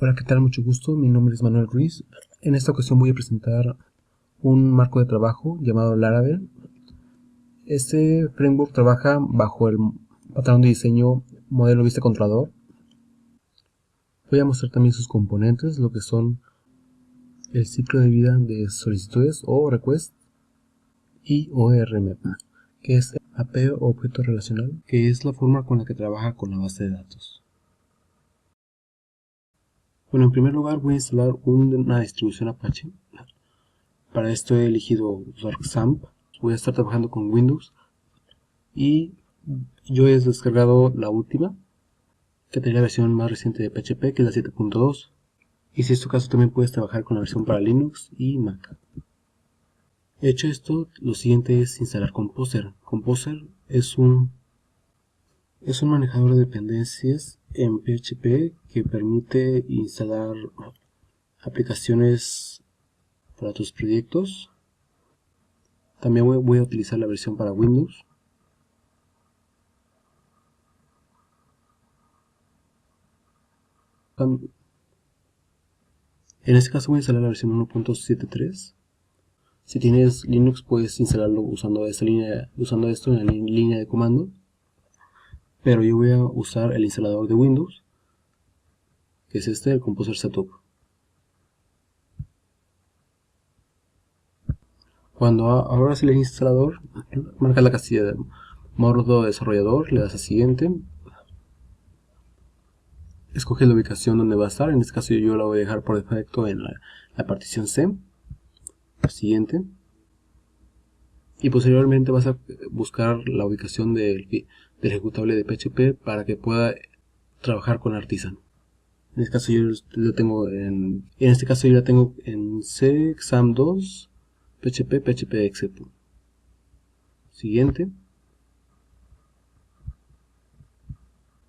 Hola, ¿qué tal? Mucho gusto. Mi nombre es Manuel Ruiz. En esta ocasión voy a presentar un marco de trabajo llamado Laravel. Este framework trabaja bajo el patrón de diseño modelo vista controlador. Voy a mostrar también sus componentes, lo que son el ciclo de vida de solicitudes o request y ORM, que es apego o objeto relacional, que es la forma con la que trabaja con la base de datos. Bueno, en primer lugar voy a instalar una distribución Apache. Para esto he elegido usar XAMPP. Voy a estar trabajando con Windows y yo he descargado la última, que tenía la versión más reciente de PHP, que es la 7.2. Y si es tu caso, también puedes trabajar con la versión para Linux y Mac. Hecho esto, lo siguiente es instalar Composer. Composer es un manejador de dependencias en PHP que permite instalar aplicaciones para tus proyectos. También voy a utilizar la versión para Windows. En este caso voy a instalar la versión 1.73. Si tienes Linux puedes instalarlo usando esto en la línea de comando. Pero yo voy a usar el instalador de Windows, que es este, el Composer Setup. Cuando abras el instalador, marcas la casilla de modo desarrollador, le das a siguiente. Escoge la ubicación donde va a estar. En este caso yo la voy a dejar por defecto en la partición C. Siguiente. Y posteriormente vas a buscar la ubicación del ejecutable de PHP para que pueda trabajar con Artisan. En este caso yo la tengo en C, exam2, PHP, PHP except. Siguiente.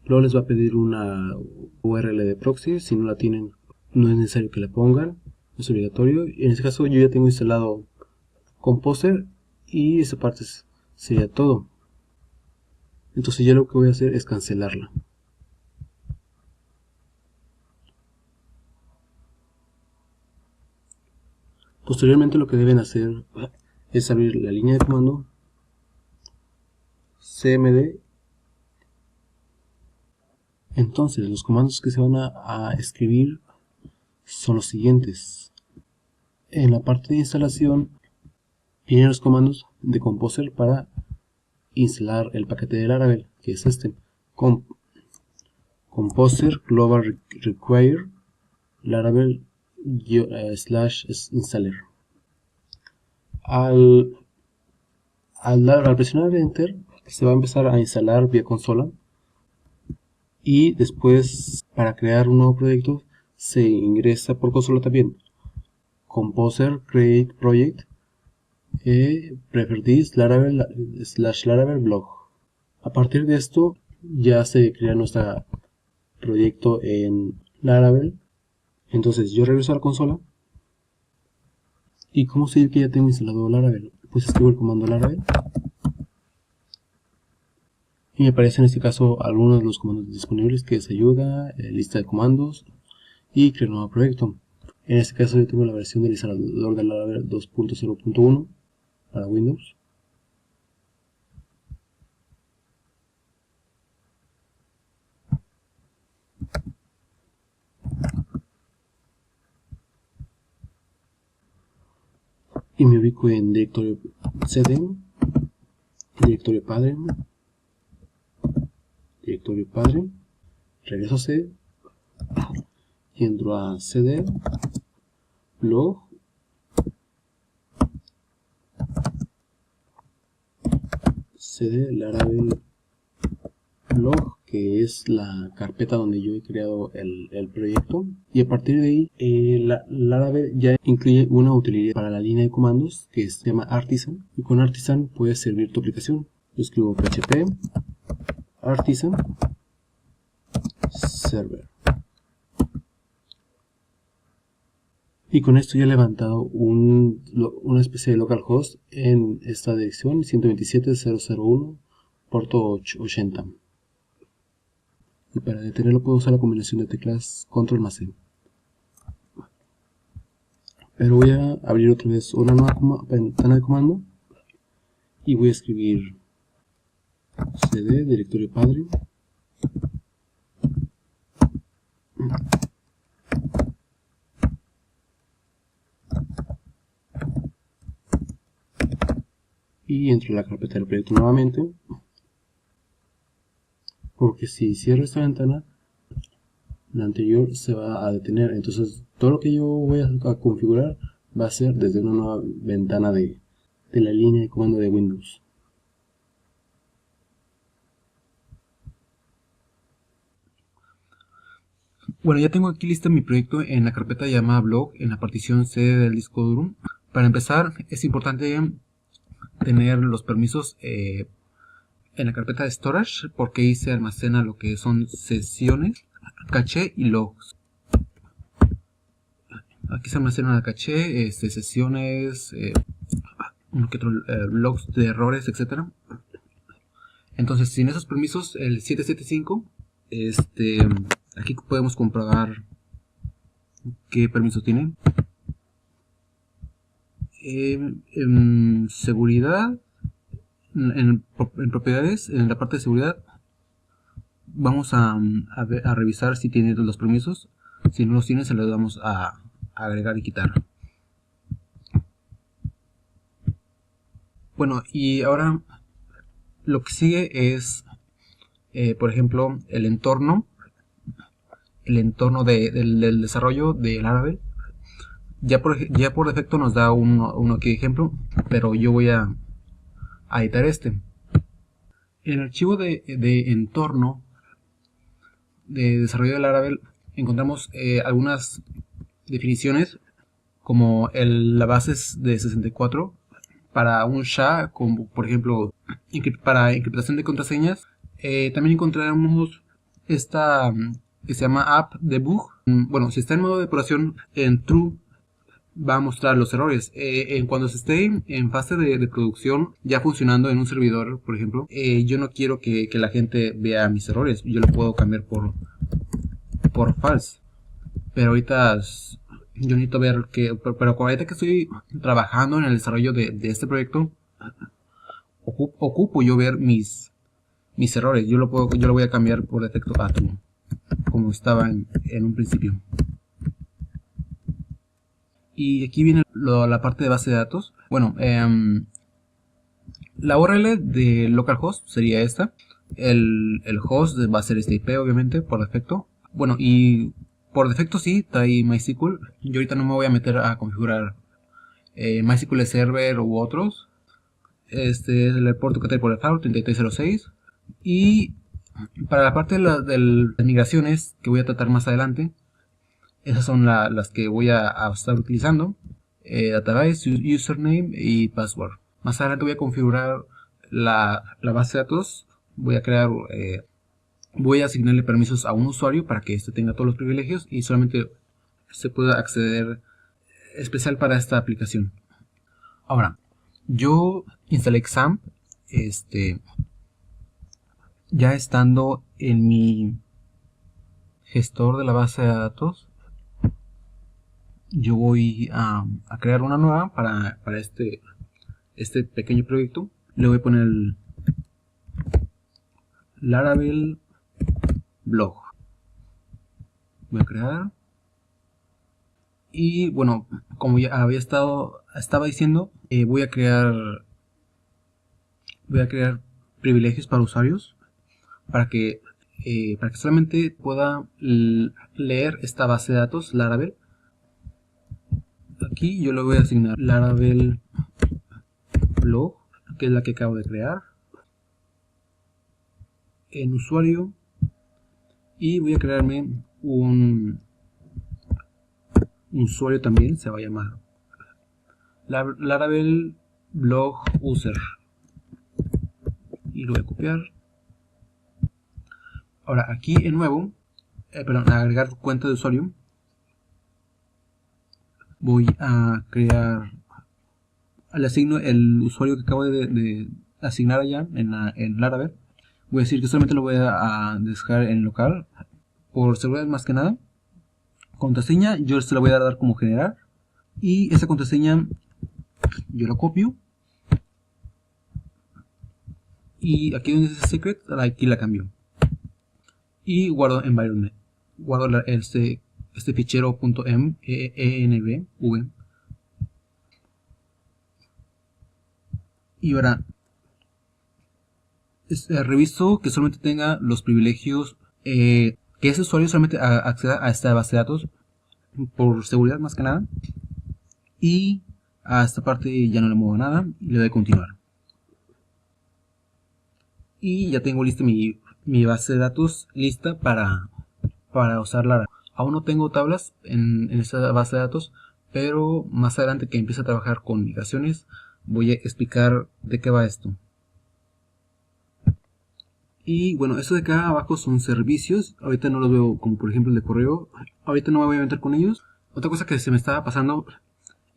Luego les va a pedir una URL de proxy. Si no la tienen, no es necesario que la pongan, es obligatorio. En este caso yo ya tengo instalado Composer y esa parte sería todo. Entonces ya lo que voy a hacer es cancelarla. Posteriormente lo que deben hacer es abrir la línea de comando cmd. Entonces los comandos que se van a escribir son los siguientes. En la parte de instalación vienen los comandos de Composer para instalar el paquete de Laravel, que es este: Composer global require Laravel /installer. Al presionar Enter se va a empezar a instalar vía consola, y después para crear un nuevo proyecto se ingresa por consola también Composer create project prefer this Laravel /Laravel blog. A partir de esto ya se crea nuestro proyecto en Laravel. Entonces yo regreso a la consola. ¿Y cómo sé yo que ya tengo instalado Laravel? Pues escribo el comando Laravel y me aparece en este caso algunos de los comandos disponibles, que es ayuda, lista de comandos y crear nuevo proyecto. En este caso yo tengo la versión del instalador de Laravel 2.0.1 para Windows. Y me ubico en directorio cd, directorio padre, regreso a C y entro a cd blog cd Laravel blog, que es la carpeta donde yo he creado el proyecto, y a partir de ahí Laravel ya incluye una utilidad para la línea de comandos que se llama Artisan, y con Artisan puedes servir tu aplicación. Yo escribo php artisan server, y con esto ya he levantado una especie de localhost en esta dirección 127.0.0.1 puerto 80. Y para detenerlo puedo usar la combinación de teclas Control+C. Pero voy a abrir otra vez una nueva ventana de comando y voy a escribir cd directorio padre y entro a la carpeta del proyecto nuevamente, porque si cierro esta ventana la anterior se va a detener. Entonces todo lo que yo voy a configurar va a ser desde una nueva ventana de la línea de comando de Windows. Bueno, ya tengo aquí listo mi proyecto en la carpeta llamada blog, en la partición C del disco duro. Para empezar, es importante tener los permisos en la carpeta de storage, porque ahí se almacena lo que son sesiones, caché y logs. Aquí se almacena la caché, sesiones, uno que otro, logs de errores, etcétera. Entonces, sin esos permisos, el 775, aquí podemos comprobar qué permiso tiene. En seguridad, en propiedades, en la parte de seguridad, vamos a revisar si tiene los permisos. Si no los tiene, se los damos a agregar y quitar. Bueno, y ahora lo que sigue es, por ejemplo, el entorno del desarrollo de Laravel. Ya por defecto nos da uno aquí ejemplo, pero yo voy a editar este. En el archivo de entorno de desarrollo de Laravel encontramos algunas definiciones, como la base de 64 para un SHA, como por ejemplo para encriptación de contraseñas. También encontramos esta que se llama app debug. Bueno, si está en modo de depuración en true, va a mostrar los errores. Cuando se esté en fase de producción, ya funcionando en un servidor, por ejemplo, yo no quiero que la gente vea mis errores. Yo lo puedo cambiar por false. Pero ahorita yo necesito ver pero ahorita que estoy trabajando en el desarrollo de este proyecto, ocupo yo ver mis errores. Yo lo voy a cambiar por defecto a true, como estaba en un principio. Y aquí viene la parte de base de datos. Bueno, la URL de localhost sería esta. El host va a ser este IP, obviamente, por defecto. Bueno, y por defecto sí, trae MySQL. Yo ahorita no me voy a meter a configurar MySQL Server u otros. Este es el puerto que trae por default, 3306. Y para la parte de las migraciones, que voy a tratar más adelante, esas son las que voy a estar utilizando. Database, username y password. Más adelante voy a configurar la base de datos. Voy a asignarle permisos a un usuario para que éste tenga todos los privilegios y solamente se pueda acceder especial para esta aplicación. Ahora, yo instalé XAMPP, ya estando en mi gestor de la base de datos. Yo voy a crear una nueva para este pequeño proyecto. Le voy a poner el Laravel blog. Voy a crear. Y bueno, como ya estaba diciendo, voy a crear privilegios para usuarios para que solamente pueda leer esta base de datos Laravel. Aquí yo le voy a asignar Laravel blog, que es la que acabo de crear, en usuario, y voy a crearme un usuario también, se va a llamar Laravel blog user, y lo voy a copiar. Ahora aquí en nuevo, agregar cuenta de usuario, voy a crear, le asigno el usuario que acabo de asignar allá en Laravel. Voy a decir que solamente lo voy a dejar en local, por seguridad más que nada. Contraseña, yo se la voy a dar como generar. Y esa contraseña yo la copio. Y aquí donde dice secret, aquí la cambio. Y guardo environment. Guardo este fichero .env. Y ahora reviso que solamente tenga los privilegios, que ese usuario solamente acceda a esta base de datos, por seguridad más que nada. Y a esta parte ya no le muevo nada y le doy a continuar. Y ya tengo lista mi base de datos lista para usarla. Aún no tengo tablas en esa base de datos, pero más adelante que empiece a trabajar con migraciones voy a explicar de qué va esto. Y bueno, esto de acá abajo son servicios. Ahorita no los veo, como por ejemplo el de correo. Ahorita no me voy a meter con ellos. Otra cosa que se me estaba pasando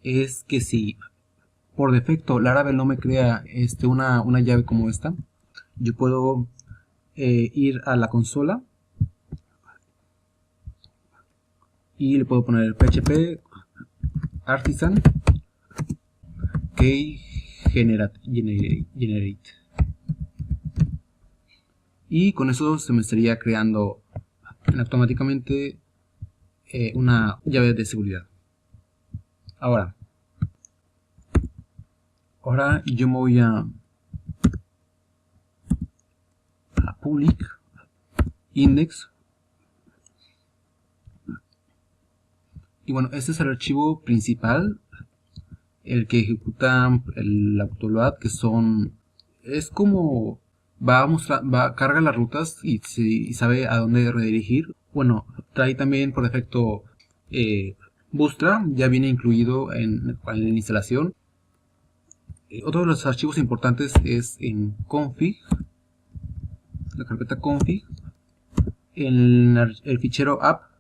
es que si por defecto Laravel no me crea una llave como esta, yo puedo ir a la consola y le puedo poner php artisan key generate, y con eso se me estaría creando automáticamente una llave de seguridad. Ahora yo me voy a public index. Y bueno, este es el archivo principal, el que ejecuta el autoload, que es como carga las rutas y sabe a dónde redirigir. Bueno, trae también por defecto Bootstrap, ya viene incluido en la instalación. Otro de los archivos importantes es en config, la carpeta config, en el fichero app.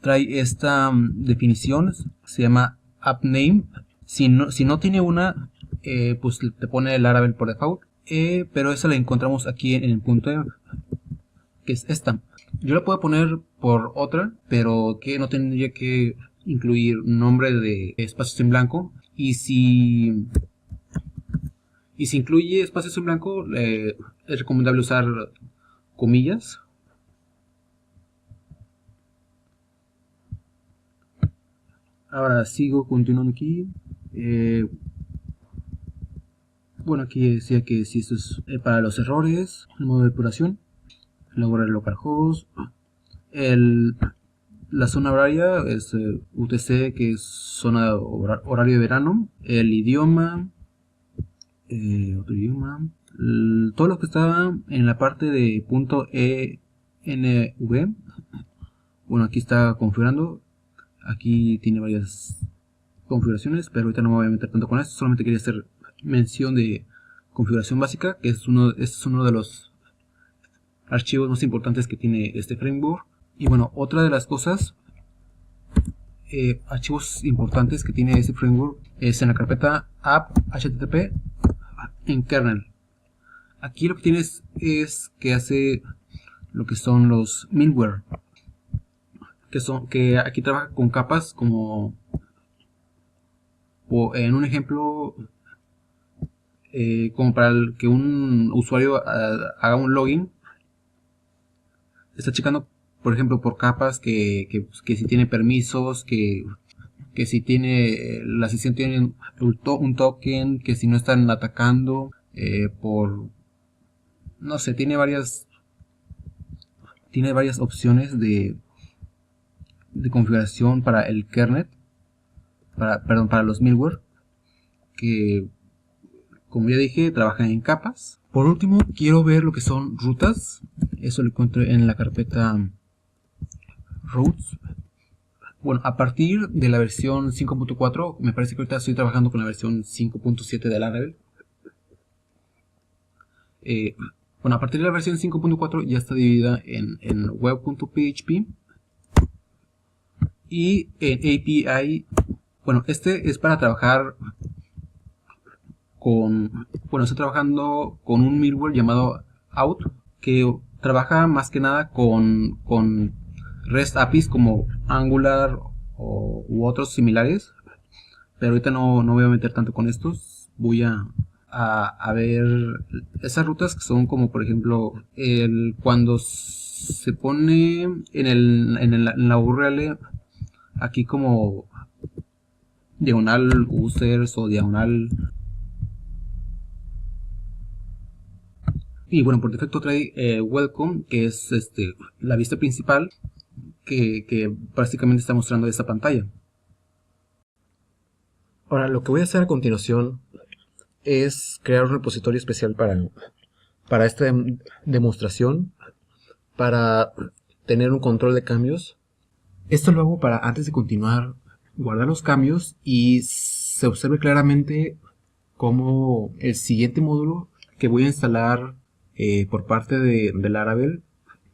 Trae esta definición, se llama app name. Si no tiene una, pues te pone el Laravel por default, pero esa la encontramos aquí en el punto .env, que es esta. Yo la puedo poner por otra, pero que no tendría que incluir nombre de espacios en blanco. Y si incluye espacios en blanco, es recomendable usar comillas. Ahora sigo continuando aquí. Bueno, aquí decía que si esto es para los errores, el modo de depuración, elaborar el localhost, la zona horaria es UTC, que es zona horario de verano, el idioma, otro idioma, todo lo que está en la parte de .env. Bueno, aquí está configurando. Aquí tiene varias configuraciones, pero ahorita no me voy a meter tanto con esto. Solamente quería hacer mención de configuración básica, que es uno de los archivos más importantes que tiene este framework. Y bueno, otra de las cosas, archivos importantes que tiene este framework, es en la carpeta app http en kernel. Aquí lo que tienes es que hace lo que son los middleware, que aquí trabaja con capas, como en un ejemplo, como para que un usuario haga un login, está checando por ejemplo por capas, que si tiene permisos, que si tiene la sesión tiene un token, que si no están atacando, no sé, tiene varias opciones de configuración para el kernel, para los middleware, que como ya dije trabajan en capas. Por último, quiero ver lo que son rutas. Eso lo encuentro en la carpeta routes. Bueno, a partir de la versión 5.4, me parece que ahorita estoy trabajando con la versión 5.7 de Laravel. Bueno, a partir de la versión 5.4 ya está dividida en web.php y en API. Bueno, este es para trabajar estoy trabajando con un middleware llamado out, que trabaja más que nada con REST APIs como Angular u otros similares, pero ahorita no voy a meter tanto con estos. Voy a ver esas rutas que son como, por ejemplo, cuando se pone en la URL aquí como diagonal users o diagonal. Y bueno, por defecto trae welcome, que es la vista principal que básicamente está mostrando esta pantalla. Ahora, lo que voy a hacer a continuación es crear un repositorio especial para esta demostración, para tener un control de cambios. Esto lo hago para, antes de continuar, guardar los cambios y se observe claramente cómo el siguiente módulo que voy a instalar por parte de Laravel,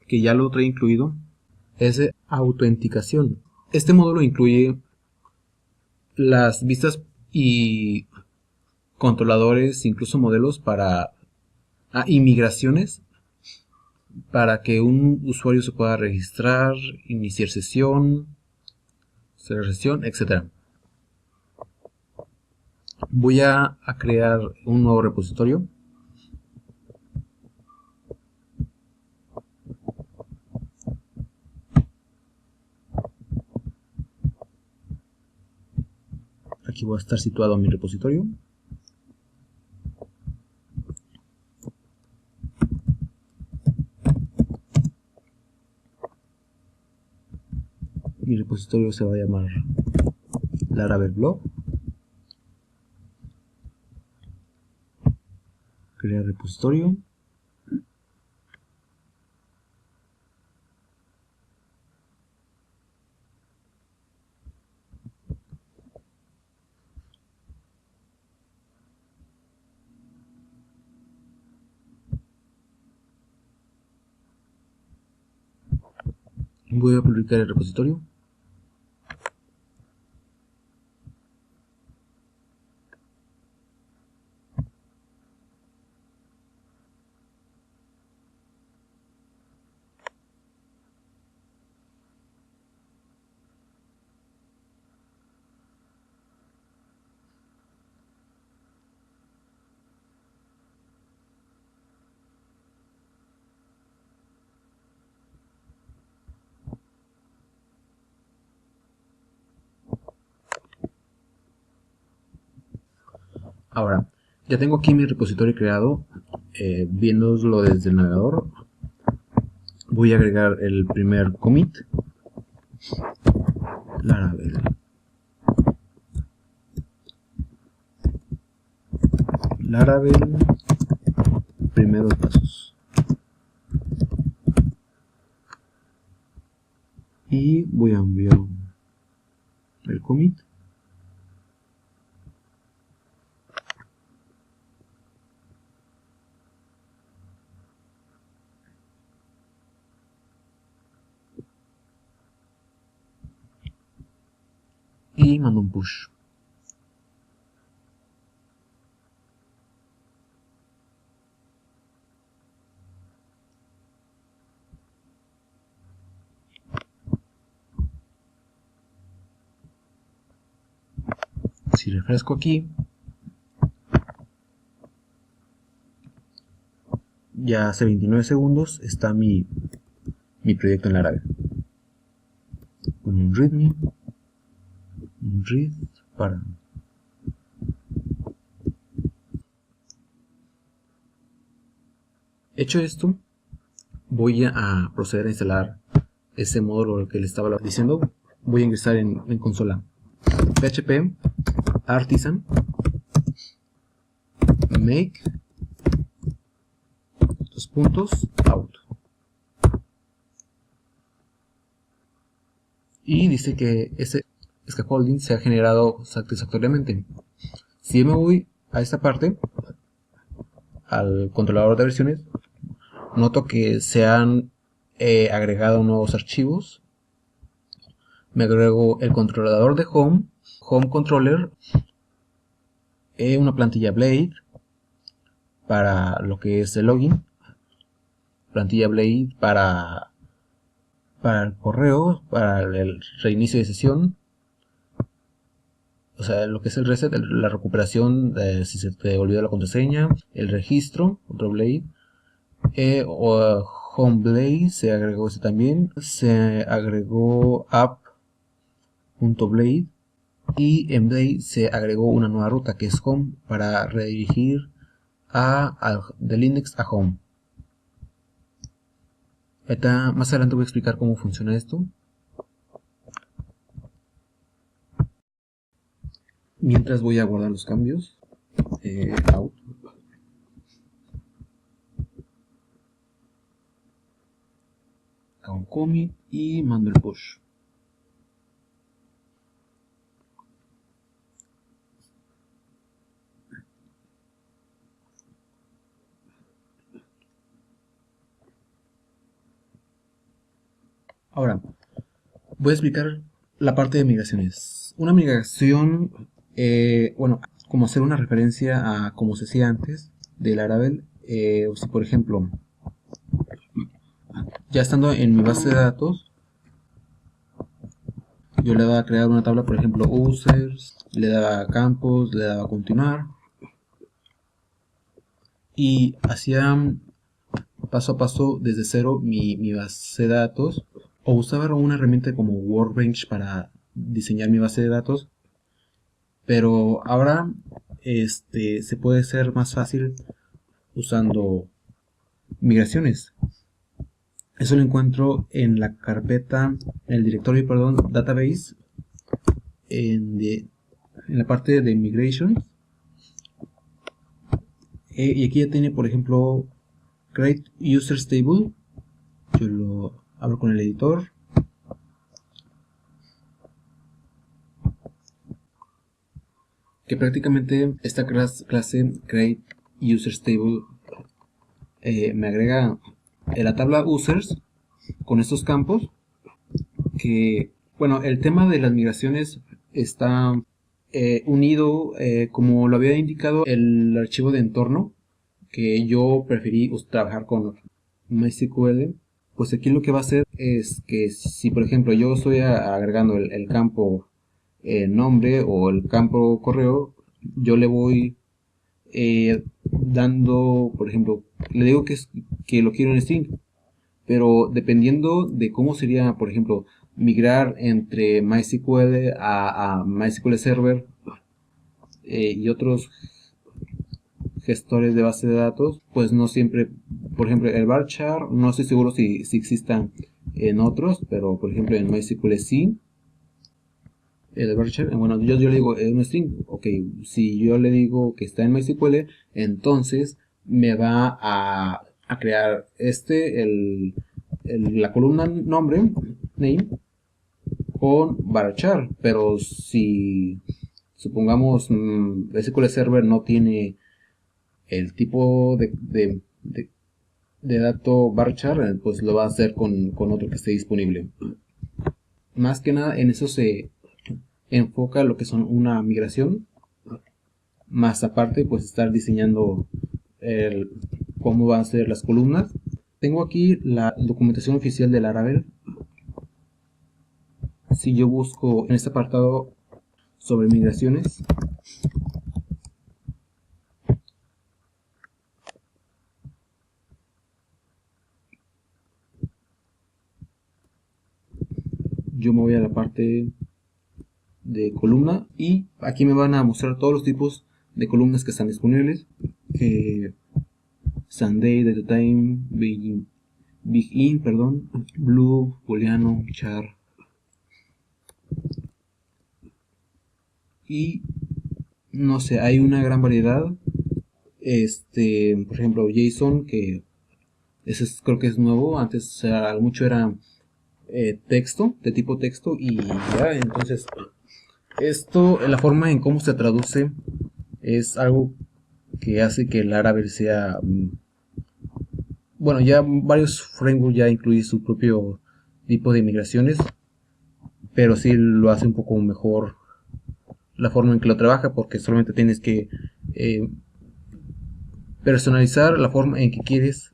que ya lo trae incluido, es de autenticación. Este módulo incluye las vistas y controladores, incluso modelos para inmigraciones, para que un usuario se pueda registrar, iniciar sesión, cerrar sesión, etc. Voy a crear un nuevo repositorio. Aquí va a estar situado mi repositorio. Mi repositorio se va a llamar Laravel Blog. Crear repositorio. Voy a publicar el repositorio. Ahora, ya tengo aquí mi repositorio creado, viéndolo desde el navegador. Voy a agregar el primer commit, Laravel. Laravel, primeros pasos. Y voy a enviar el commit. Y mando un push. Si refresco aquí, ya hace 29 segundos está mi proyecto en Laravel. Con un readme, un read para... Hecho esto, voy a proceder a instalar ese módulo que le estaba diciendo. Voy a ingresar en consola php artisan make out, y dice que ese scaffolding se ha generado satisfactoriamente. Si me voy a esta parte, al controlador de versiones, noto que se han agregado nuevos archivos. Me agrego el controlador de home controller, una plantilla Blade para lo que es el login, plantilla Blade para el correo, para el reinicio de sesión, o sea, lo que es el reset, la recuperación, si se te olvidó la contraseña, el registro, otro Blade, o Home Blade, se agregó ese también, se agregó app.blade, y en Blade se agregó una nueva ruta que es Home, para redirigir del index a Home. Más adelante voy a explicar cómo funciona esto. Mientras voy a guardar los cambios. Out. Hago un commit y mando el push. Ahora, voy a explicar la parte de migraciones. Una migración, bueno, como hacer una referencia a como se hacía antes de Laravel. O si por ejemplo, ya estando en mi base de datos, yo le daba a crear una tabla, por ejemplo, users, le daba campos, le daba a continuar, y hacía paso a paso desde cero mi base de datos, o usaba una herramienta como Workbench para diseñar mi base de datos, pero ahora se puede ser más fácil usando migraciones. Eso lo encuentro en la carpeta, en el directorio, perdón, database, en la parte de migration. Y aquí ya tiene, por ejemplo, create users table. Yo lo abro con el editor. Que prácticamente esta clase create users table me agrega la tabla users con estos campos. Que, bueno, el tema de las migraciones está unido, como lo había indicado, el archivo de entorno, que yo preferí trabajar con MySQL. Pues aquí lo que va a hacer es que si por ejemplo yo estoy agregando el campo nombre o el campo correo, yo le voy dando, por ejemplo, le digo que lo quiero en string, pero dependiendo de cómo sería, por ejemplo, migrar entre MySQL a MySQL Server y otros gestores de base de datos, pues no siempre, por ejemplo, el varchar, no estoy seguro si existan en otros, pero por ejemplo en MySQL sí. El varchar, bueno, yo le digo es un string, ok, si yo le digo que está en MySQL, entonces me va a crear la columna nombre, name, con varchar, pero si supongamos SQL Server no tiene el tipo de dato varchar, pues lo va a hacer con otro que esté disponible. Más que nada en eso se enfoca lo que son una migración, más aparte pues estar diseñando cómo van a ser las columnas. Tengo aquí la documentación oficial de Laravel. Si yo busco en este apartado sobre migraciones, yo me voy a la parte de columna y aquí me van a mostrar todos los tipos de columnas que están disponibles. Sunday, DataTime, Big perdón, Blue, Booleano, Char. Y no sé, hay una gran variedad. Por ejemplo, JSON, que ese creo que es nuevo. Antes mucho era texto, de tipo texto, y ya, entonces esto, la forma en cómo se traduce es algo que hace que el Laravel sea bueno, ya varios frameworks ya incluyen su propio tipo de migraciones, pero sí lo hace un poco mejor la forma en que lo trabaja, porque solamente tienes que personalizar la forma en que quieres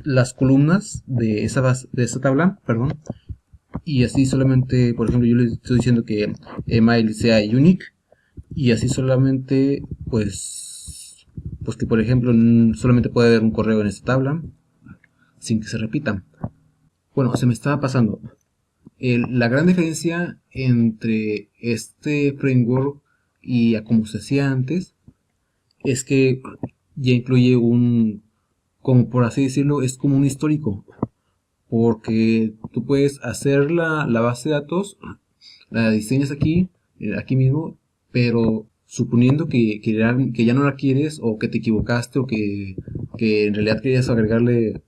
las columnas de de esa tabla, perdón, y así solamente, por ejemplo, yo le estoy diciendo que email sea unique, y así solamente, pues que por ejemplo solamente puede haber un correo en esta tabla sin que se repita. Bueno, se me estaba pasando. La gran diferencia entre este framework y a como se hacía antes es que ya incluye como por así decirlo, es como un histórico, porque tú puedes hacer la base de datos, la diseñas aquí mismo, pero suponiendo que ya no la quieres, o que te equivocaste, o que en realidad querías agregarle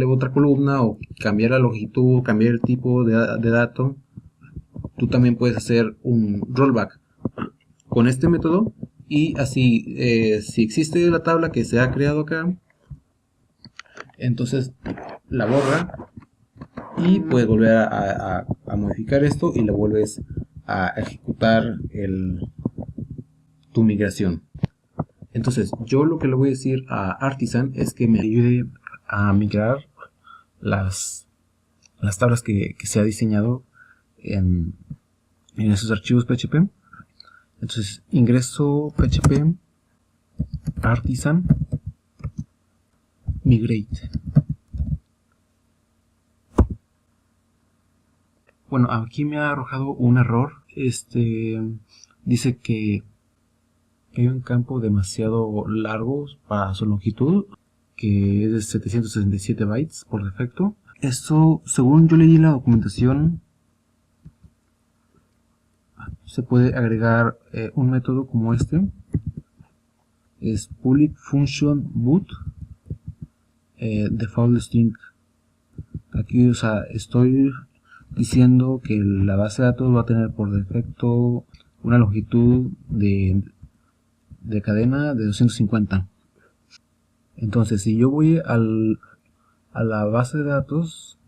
otra columna, o cambiar la longitud, cambiar el tipo de dato, tú también puedes hacer un rollback con este método, y así, si existe la tabla que se ha creado acá, entonces la borra y puedes volver a modificar esto y lo vuelves a ejecutar tu migración. Entonces yo lo que le voy a decir a Artisan es que me ayude a migrar las tablas que se ha diseñado en esos archivos PHP. Entonces ingreso PHP Artisan Migrate. Bueno, aquí me ha arrojado un error. Dice que hay un campo demasiado largo para su longitud, que es de 767 bytes por defecto. Esto, según yo leí la documentación, se puede agregar un método como este. Es public function boot default string. Aquí, o sea, estoy diciendo que la base de datos va a tener por defecto una longitud de cadena de 250. Entonces, si yo voy a la base de datos,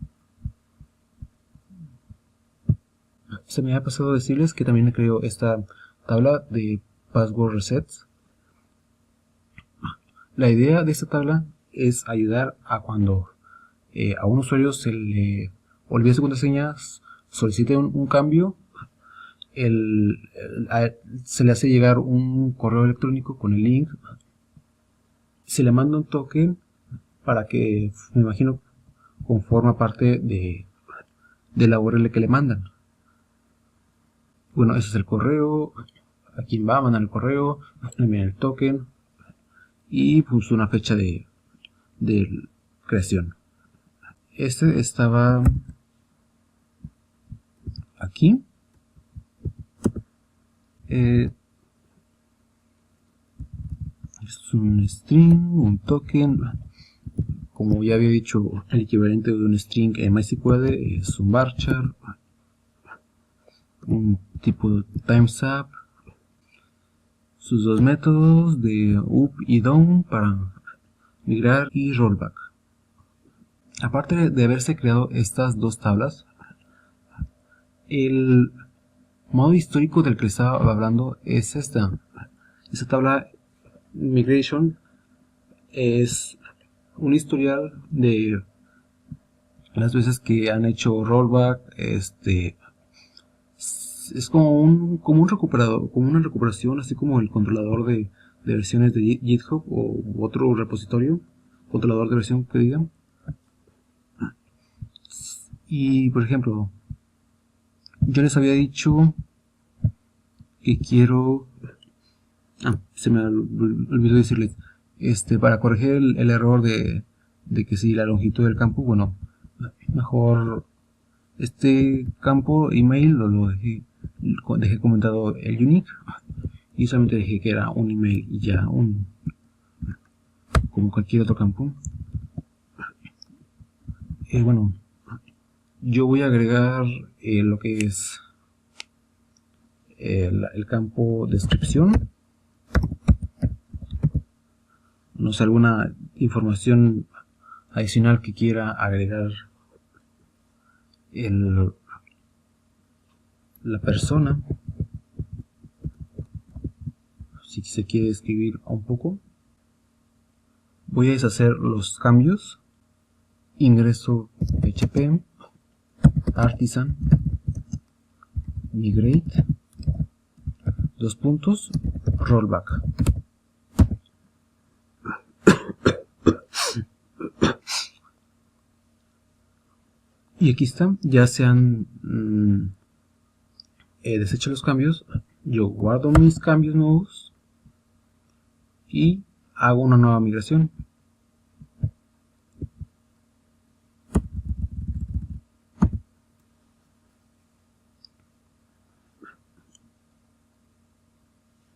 se me ha pasado decirles que también creo esta tabla de password resets. La idea de esta tabla es ayudar a cuando a un usuario se le olvida su contraseña, solicite un cambio, se le hace llegar un correo electrónico con el link, se le manda un token para que, me imagino, conforma parte de la URL que le mandan. Bueno, ese es el correo, a quien va a mandar el correo, le envían el token y puso una fecha de creación. Este estaba aquí. Es un string, un token. Como ya había dicho, el equivalente de un string en MySQL es un varchar, un tipo de timestamp, sus dos métodos de up y down para migrar y rollback. Aparte de haberse creado estas dos tablas, el modo histórico del que les estaba hablando es esta tabla migration. Es un historial de las veces que han hecho rollback. Es como un recuperador, como una recuperación, así como el controlador de versiones de GitHub o otro repositorio, controlador de versión que digan. Y por ejemplo, yo les había dicho que quiero... se me olvidó decirles, para corregir el error de que si la longitud del campo, bueno, mejor este campo email lo dejé comentado el unique, y solamente dejé que era un email y ya, como cualquier otro campo. Bueno, yo voy a agregar lo que es el campo descripción, no sé, alguna información adicional que quiera agregar la persona, si se quiere escribir un poco. voy a deshacer los cambios. Ingreso PHP, Artisan, Migrate, rollback. Y aquí está, ya se han deshecho los cambios. Yo guardo mis cambios nuevos y hago una nueva migración.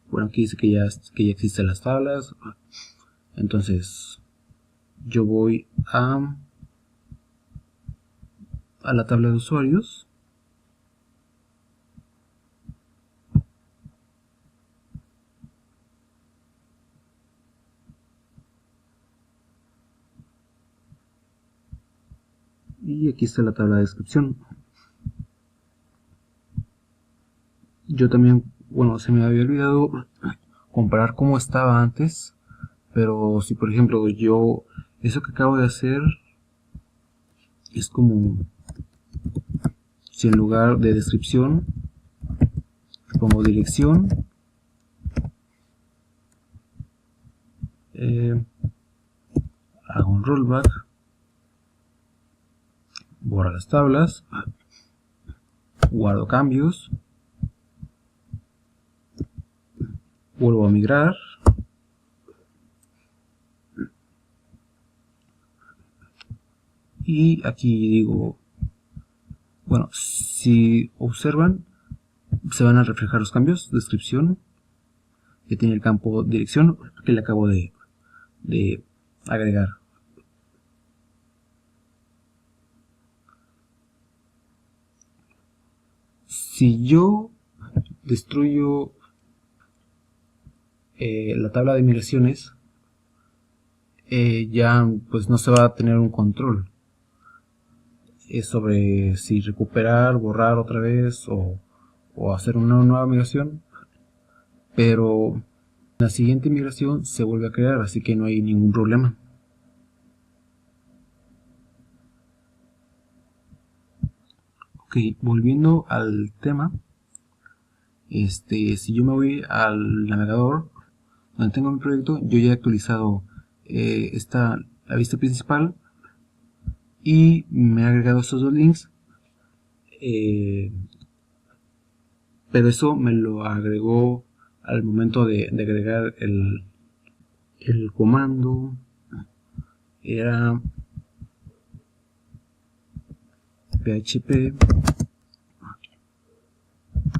Bueno, aquí dice que ya existen las tablas. Entonces yo voy a la tabla de usuarios. Y aquí está la tabla de descripción. Yo también, bueno, se me había olvidado comparar cómo estaba antes. Pero si por ejemplo eso que acabo de hacer es como si en lugar de descripción pongo dirección, hago un rollback, borro las tablas, guardo cambios, vuelvo a migrar, y aquí digo, bueno, si observan, se van a reflejar los cambios. Descripción, que tiene el campo dirección que le acabo de agregar. Si yo destruyo la tabla de migraciones, ya pues no se va a tener un control. Es sobre si recuperar, borrar otra vez o hacer una nueva migración, pero la siguiente migración se vuelve a crear, así que no hay ningún problema. Ok, volviendo al tema, si yo me voy al navegador donde tengo mi proyecto, yo ya he actualizado la vista principal y me he agregado estos dos links, pero eso me lo agregó al momento de agregar el comando. Era php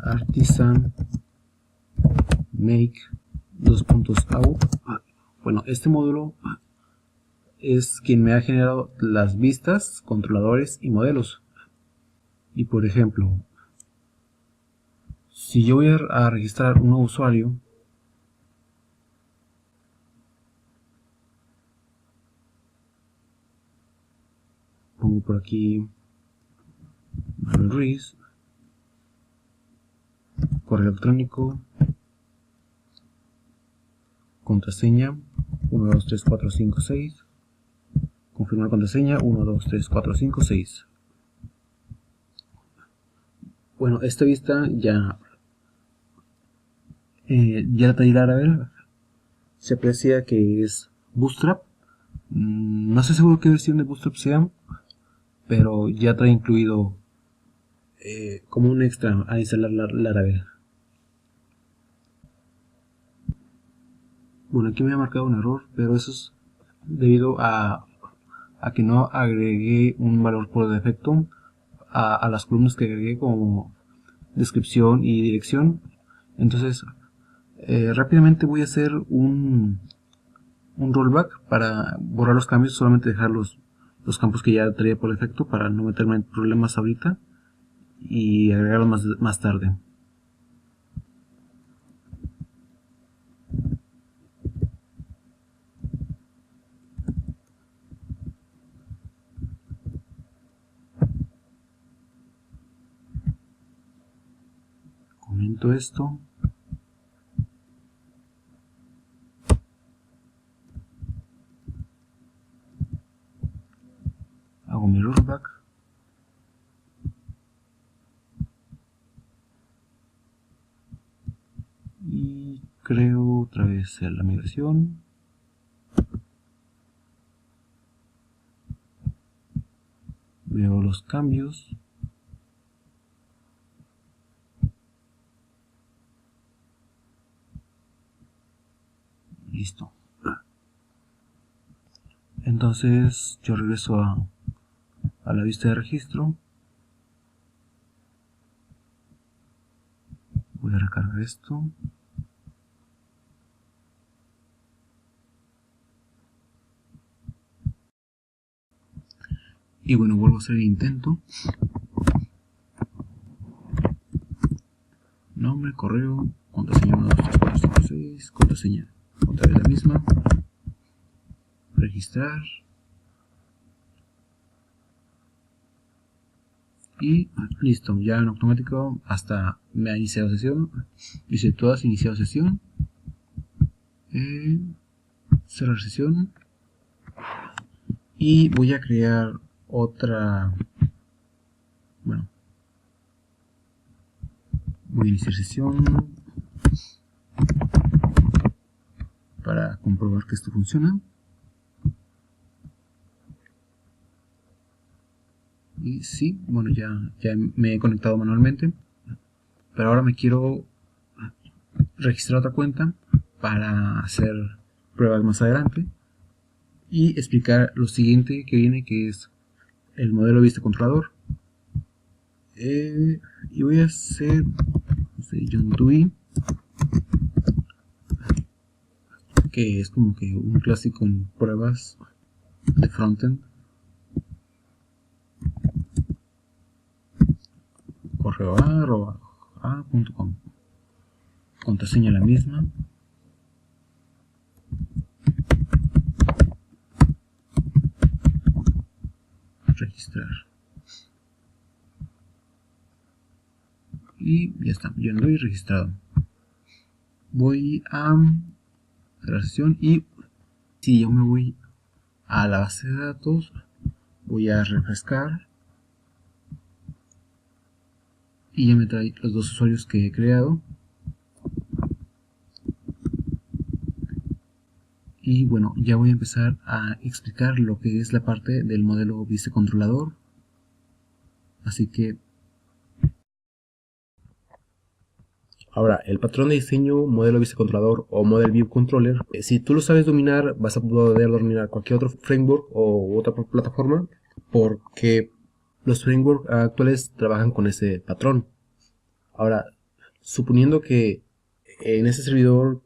artisan make .out. Bueno, este módulo es quien me ha generado las vistas, controladores y modelos. Y por ejemplo, si yo voy a registrar un nuevo usuario, pongo por aquí Manuel Ruiz, correo electrónico, contraseña 123456, confirmar contraseña 123456. Bueno, esta vista ya la trae Laravel. Se aprecia que es Bootstrap. No estoy seguro qué versión de Bootstrap sea, pero ya trae incluido como un extra a instalar Laravel. Bueno, aquí me ha marcado un error, pero eso es debido a que no agregué un valor por defecto a las columnas que agregué como descripción y dirección. Entonces rápidamente voy a hacer un rollback para borrar los cambios, solamente dejar los campos que ya traía por defecto para no meterme en problemas ahorita y agregarlos más tarde. Comento esto. hago mi rollback. Y creo otra vez la migración. Veo los cambios. Listo. Entonces yo regreso a la vista de registro. Voy a recargar esto. Y bueno, vuelvo a hacer el intento. Nombre, correo, contraseña 1, 2, 3, 4, 5, 6, contraseña otra vez la misma. Registrar. Y listo, ya en automático hasta me ha iniciado sesión. Dice todas iniciado sesión. Cerrar sesión. Y voy a crear otra. Bueno, voy a iniciar sesión para comprobar que esto funciona. Y sí, bueno, ya me he conectado manualmente, pero ahora me quiero registrar otra cuenta para hacer pruebas más adelante y explicar lo siguiente que viene, que es el modelo vista controlador. Y voy a hacer John Dewey, que es como que un clásico en pruebas de frontend. Correo a.com. Contraseña la misma. Registrar. Y ya está, yo ando registrado. Voy a la sesión y si yo me voy a la base de datos, voy a refrescar y ya me trae los dos usuarios que he creado. Y bueno, ya voy a empezar a explicar lo que es la parte del modelo vista controlador. Así que ahora, el patrón de diseño, modelo vista controlador o model view controller, si tú lo sabes dominar, vas a poder dominar cualquier otro framework o otra plataforma, porque los frameworks actuales trabajan con ese patrón. Ahora, suponiendo que en ese servidor,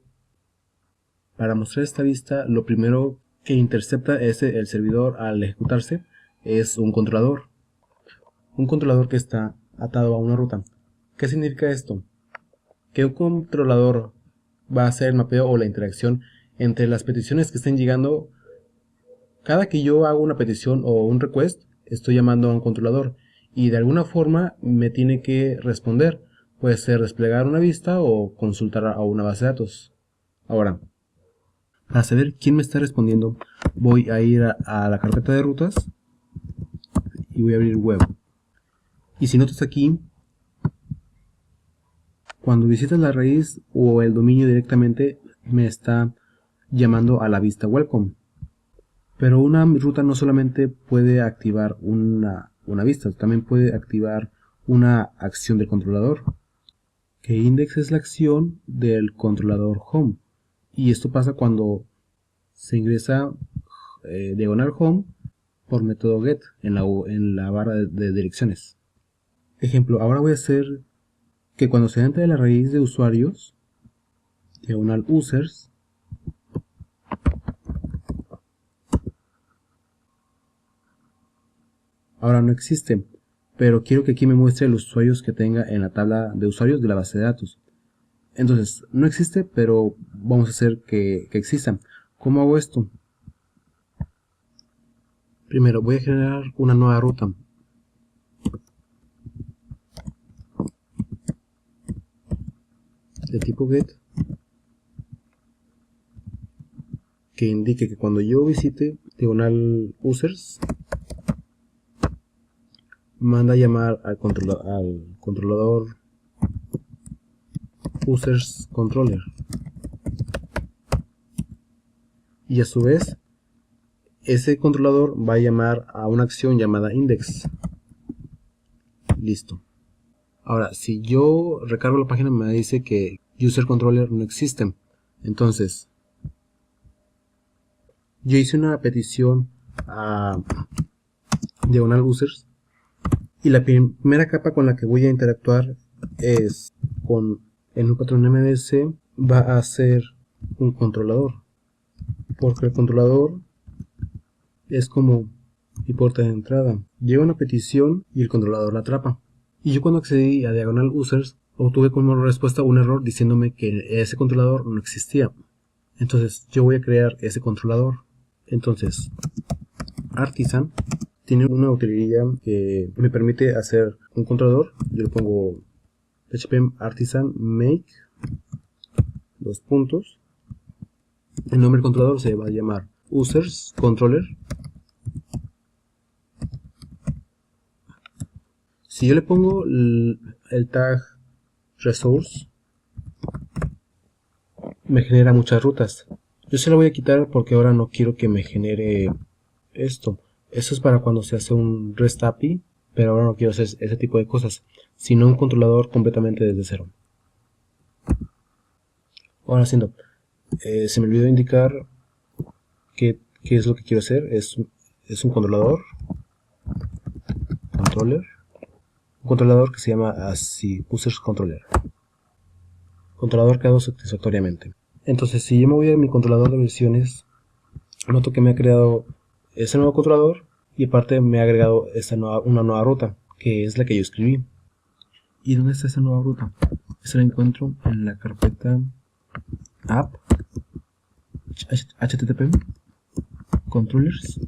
para mostrar esta vista, lo primero que intercepta el servidor al ejecutarse es un controlador. Un controlador que está atado a una ruta. ¿Qué significa esto? Que un controlador va a hacer el mapeo o la interacción entre las peticiones que estén llegando. Cada que yo hago una petición o un request, estoy llamando a un controlador y de alguna forma me tiene que responder. Puede ser desplegar una vista o consultar a una base de datos. Ahora, para saber quién me está respondiendo, voy a ir a la carpeta de rutas y voy a abrir web. Y si notas aquí, cuando visitas la raíz o el dominio directamente, me está llamando a la vista welcome. Pero una ruta no solamente puede activar una vista, también puede activar una acción del controlador, que index es la acción del controlador home. Y esto pasa cuando se ingresa diagonal home por método get en la barra de direcciones. Ejemplo, ahora voy a hacer que cuando se entre a la raíz de usuarios, diagonal users, ahora no existe, pero quiero que aquí me muestre los usuarios que tenga en la tabla de usuarios de la base de datos. Entonces, no existe, pero vamos a hacer que exista. ¿Cómo hago esto? Primero voy a generar una nueva ruta. De tipo get, que indique que cuando yo visite diagonal users, manda a llamar al controlador users controller, y a su vez ese controlador va a llamar a una acción llamada index. Listo. Ahora, si yo recargo la página, me dice que user controller no existe. Entonces, yo hice una petición a diagonal users, y la primera capa con la que voy a interactuar es con en un patrón MVC, va a ser un controlador, porque el controlador es como mi puerta de entrada. Llega una petición y el controlador la atrapa. Y yo, cuando accedí a diagonal users, obtuve como respuesta un error diciéndome que ese controlador no existía. Entonces yo voy a crear ese controlador. Entonces Artisan tiene una utilidad que me permite hacer un controlador. Yo le pongo php artisan make dos puntos. El nombre del controlador se va a llamar users controller. Si yo le pongo el tag resource, me genera muchas rutas. Yo se lo voy a quitar porque ahora no quiero que me genere esto. Eso es para cuando se hace un REST API, pero ahora no quiero hacer ese tipo de cosas, sino un controlador completamente desde cero. Ahora, se me olvidó indicar qué es lo que quiero hacer. Es un controlador, un controlador que se llama así, users controller, controlador creado satisfactoriamente. Entonces, si yo me voy a mi controlador de versiones, noto que me ha creado ese nuevo controlador, y aparte me ha agregado una nueva ruta, que es la que yo escribí. ¿Y dónde está esa nueva ruta? Esa la encuentro en la carpeta app http controllers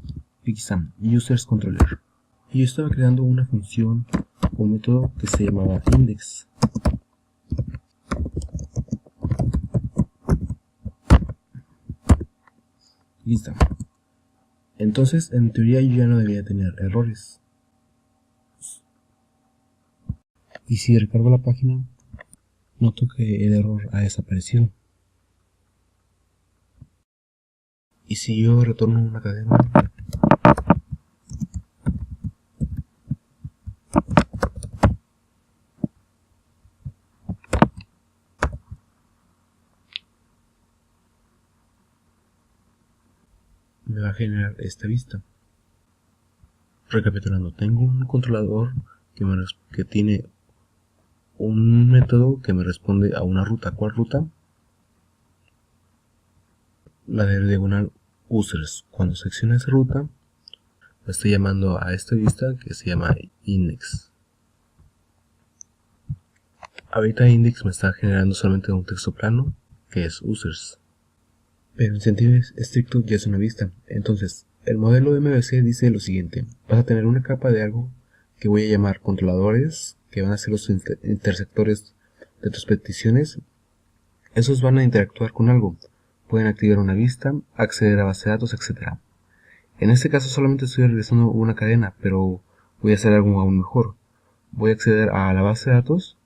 exam users controller. Y yo estaba creando una función, un método que se llamaba index. Listo. Entonces, en teoría, yo ya no debería tener errores. Y si recargo la página, noto que el error ha desaparecido. Y si yo retorno una cadena, me va a generar esta vista. Recapitulando, tengo un controlador que tiene un método que me responde a una ruta. ¿Cuál ruta? La de diagonal users. Cuando selecciona esa ruta, la estoy llamando a esta vista que se llama index. Ahorita index me está generando solamente un texto plano, que es users, pero en sentido estricto ya es una vista. Entonces, el modelo de MVC dice lo siguiente: vas a tener una capa de algo que voy a llamar controladores, que van a ser los intersectores de tus peticiones. Esos van a interactuar con algo, pueden activar una vista, acceder a base de datos, etc. En este caso solamente estoy realizando una cadena, pero voy a hacer algo aún mejor. Voy a acceder a la base de datos,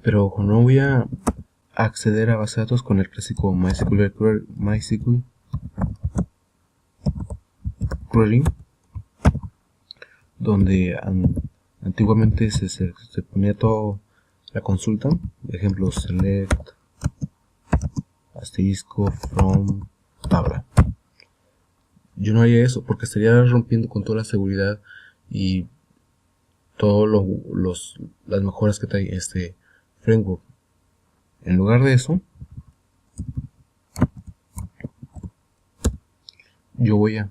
pero ojo, no voy a acceder a base de datos con el clásico MySQL Query, donde antiguamente se ponía todo la consulta, por ejemplo select asterisco from tabla. Yo no haría eso porque estaría rompiendo con toda la seguridad y todas las mejoras que trae este framework. En lugar de eso, yo voy a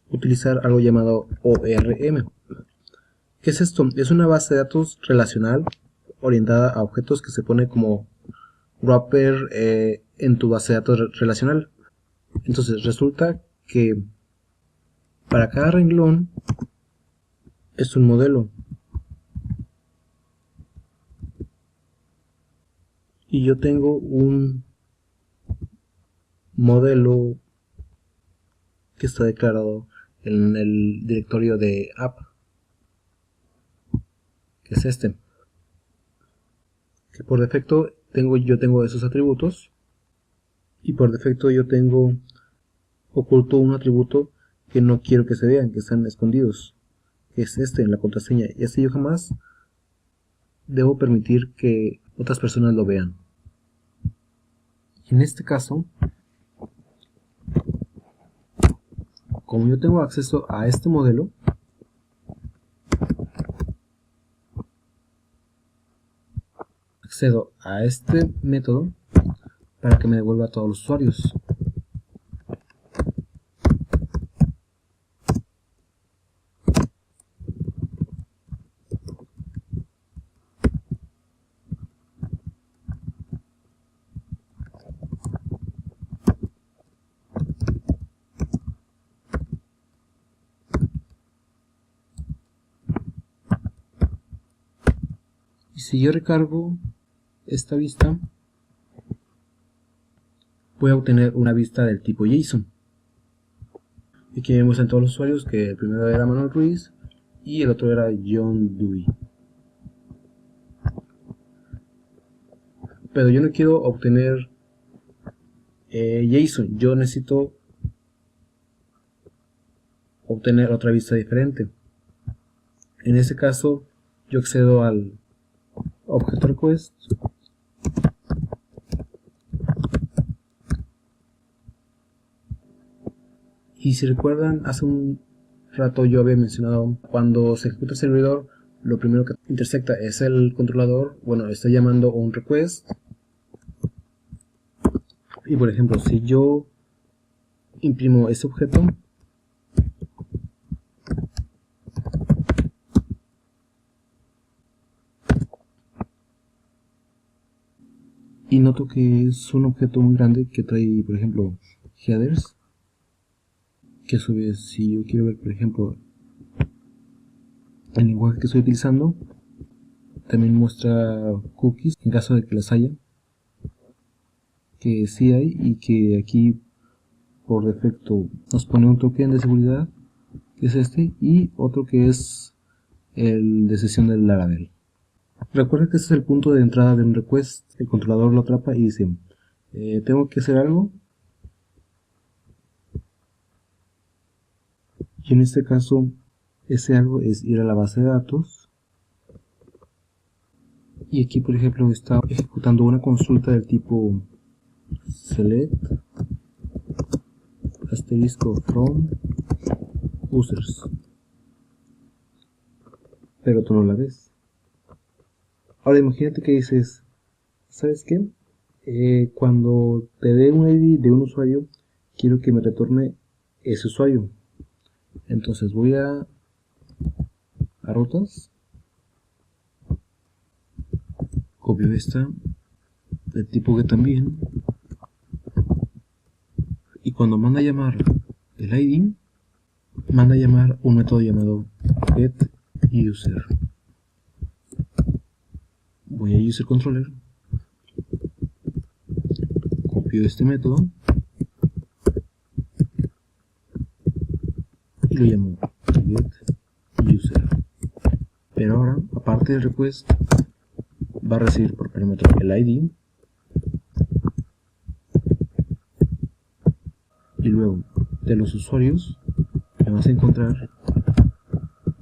utilizar algo llamado ORM. ¿Qué es esto? Es una base de datos relacional orientada a objetos que se pone como wrapper en tu base de datos relacional. Entonces resulta que para cada renglón es un modelo. Y yo tengo un modelo que está declarado en el directorio de app, que es este, que por defecto yo tengo esos atributos, y por defecto yo tengo oculto un atributo que no quiero que se vean, que están escondidos, que es este en la contraseña, y así yo jamás debo permitir que otras personas lo vean. En este caso, como yo tengo acceso a este modelo, accedo a este método para que me devuelva a todos los usuarios. Y si yo recargo esta vista, voy a obtener una vista del tipo JSON. Aquí vemos en todos los usuarios que el primero era Manuel Ruiz y el otro era John Dewey. Pero yo no quiero obtener JSON, yo necesito obtener otra vista diferente. En ese caso, yo accedo al objeto request y si recuerdan, hace un rato yo había mencionado cuando se ejecuta el servidor, lo primero que intersecta es el controlador. Bueno, está llamando un request, y por ejemplo, si yo imprimo ese objeto, y noto que es un objeto muy grande que trae, por ejemplo, headers, que a su vez, si yo quiero ver, por ejemplo, el lenguaje que estoy utilizando, también muestra cookies en caso de que las haya, que sí hay, y que aquí por defecto nos pone un token de seguridad, que es este, y otro que es el de sesión del Laravel. Recuerda que este es el punto de entrada de un request. El controlador lo atrapa y dice, tengo que hacer algo, y en este caso ese algo es ir a la base de datos, y aquí por ejemplo está ejecutando una consulta del tipo select asterisco from users, pero tú no la ves. Ahora imagínate que dices, ¿sabes qué? Cuando te dé un ID de un usuario, quiero que me retorne ese usuario. Entonces voy a rutas, copio esta del tipo que también, y cuando manda a llamar el ID, manda a llamar un método llamado getUser. Voy a user controller, copio este método y lo llamo getUser. Pero ahora, aparte del request, va a recibir por parámetro el ID y luego de los usuarios me vas a encontrar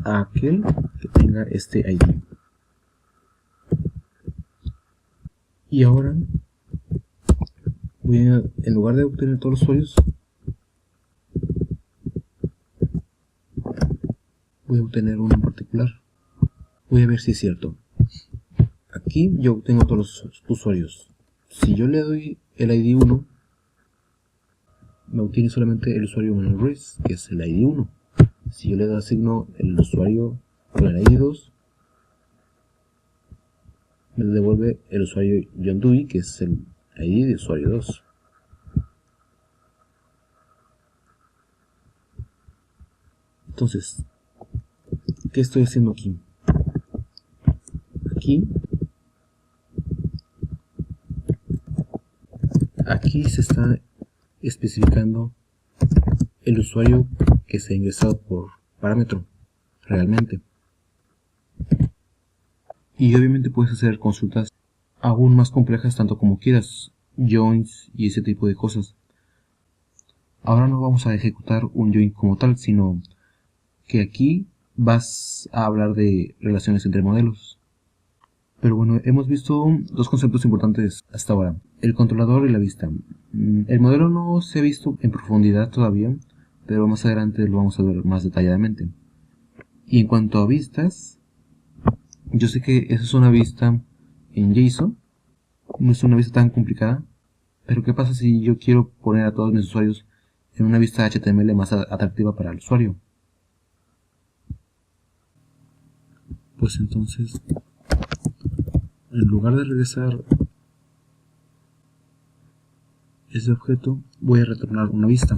a aquel que tenga este ID. Y ahora voy a, en lugar de obtener todos los usuarios, voy a obtener uno en particular. Voy a ver si es cierto. Aquí yo obtengo todos los usuarios. Si yo le doy el ID 1, me obtiene solamente el usuario Manuel Ruiz, que es el ID 1. Si yo le asigno el usuario con el ID 2, me devuelve el usuario John Dewey, que es el ID de usuario 2. Entonces, ¿qué estoy haciendo aquí? Aquí se está especificando el usuario que se ha ingresado por parámetro realmente. Y obviamente puedes hacer consultas aún más complejas tanto como quieras, joins y ese tipo de cosas. Ahora no vamos a ejecutar un join como tal, sino que aquí vas a hablar de relaciones entre modelos. Pero bueno, hemos visto dos conceptos importantes hasta ahora, el controlador y la vista. El modelo no se ha visto en profundidad todavía, pero más adelante lo vamos a ver más detalladamente. Y en cuanto a vistas, yo sé que esa es una vista en JSON, no es una vista tan complicada, pero ¿qué pasa si yo quiero poner a todos mis usuarios en una vista HTML más atractiva para el usuario? Pues entonces, en lugar de regresar ese objeto, voy a retornar una vista.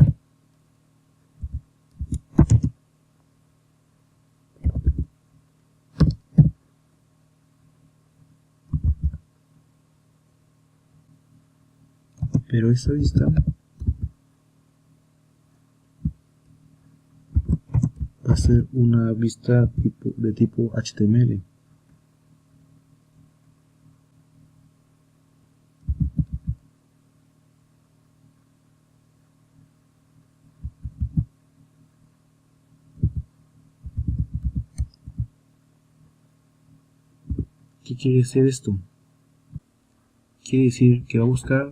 Pero esa vista va a ser una vista de tipo HTML. ¿Qué quiere decir esto? Quiere decir que va a buscar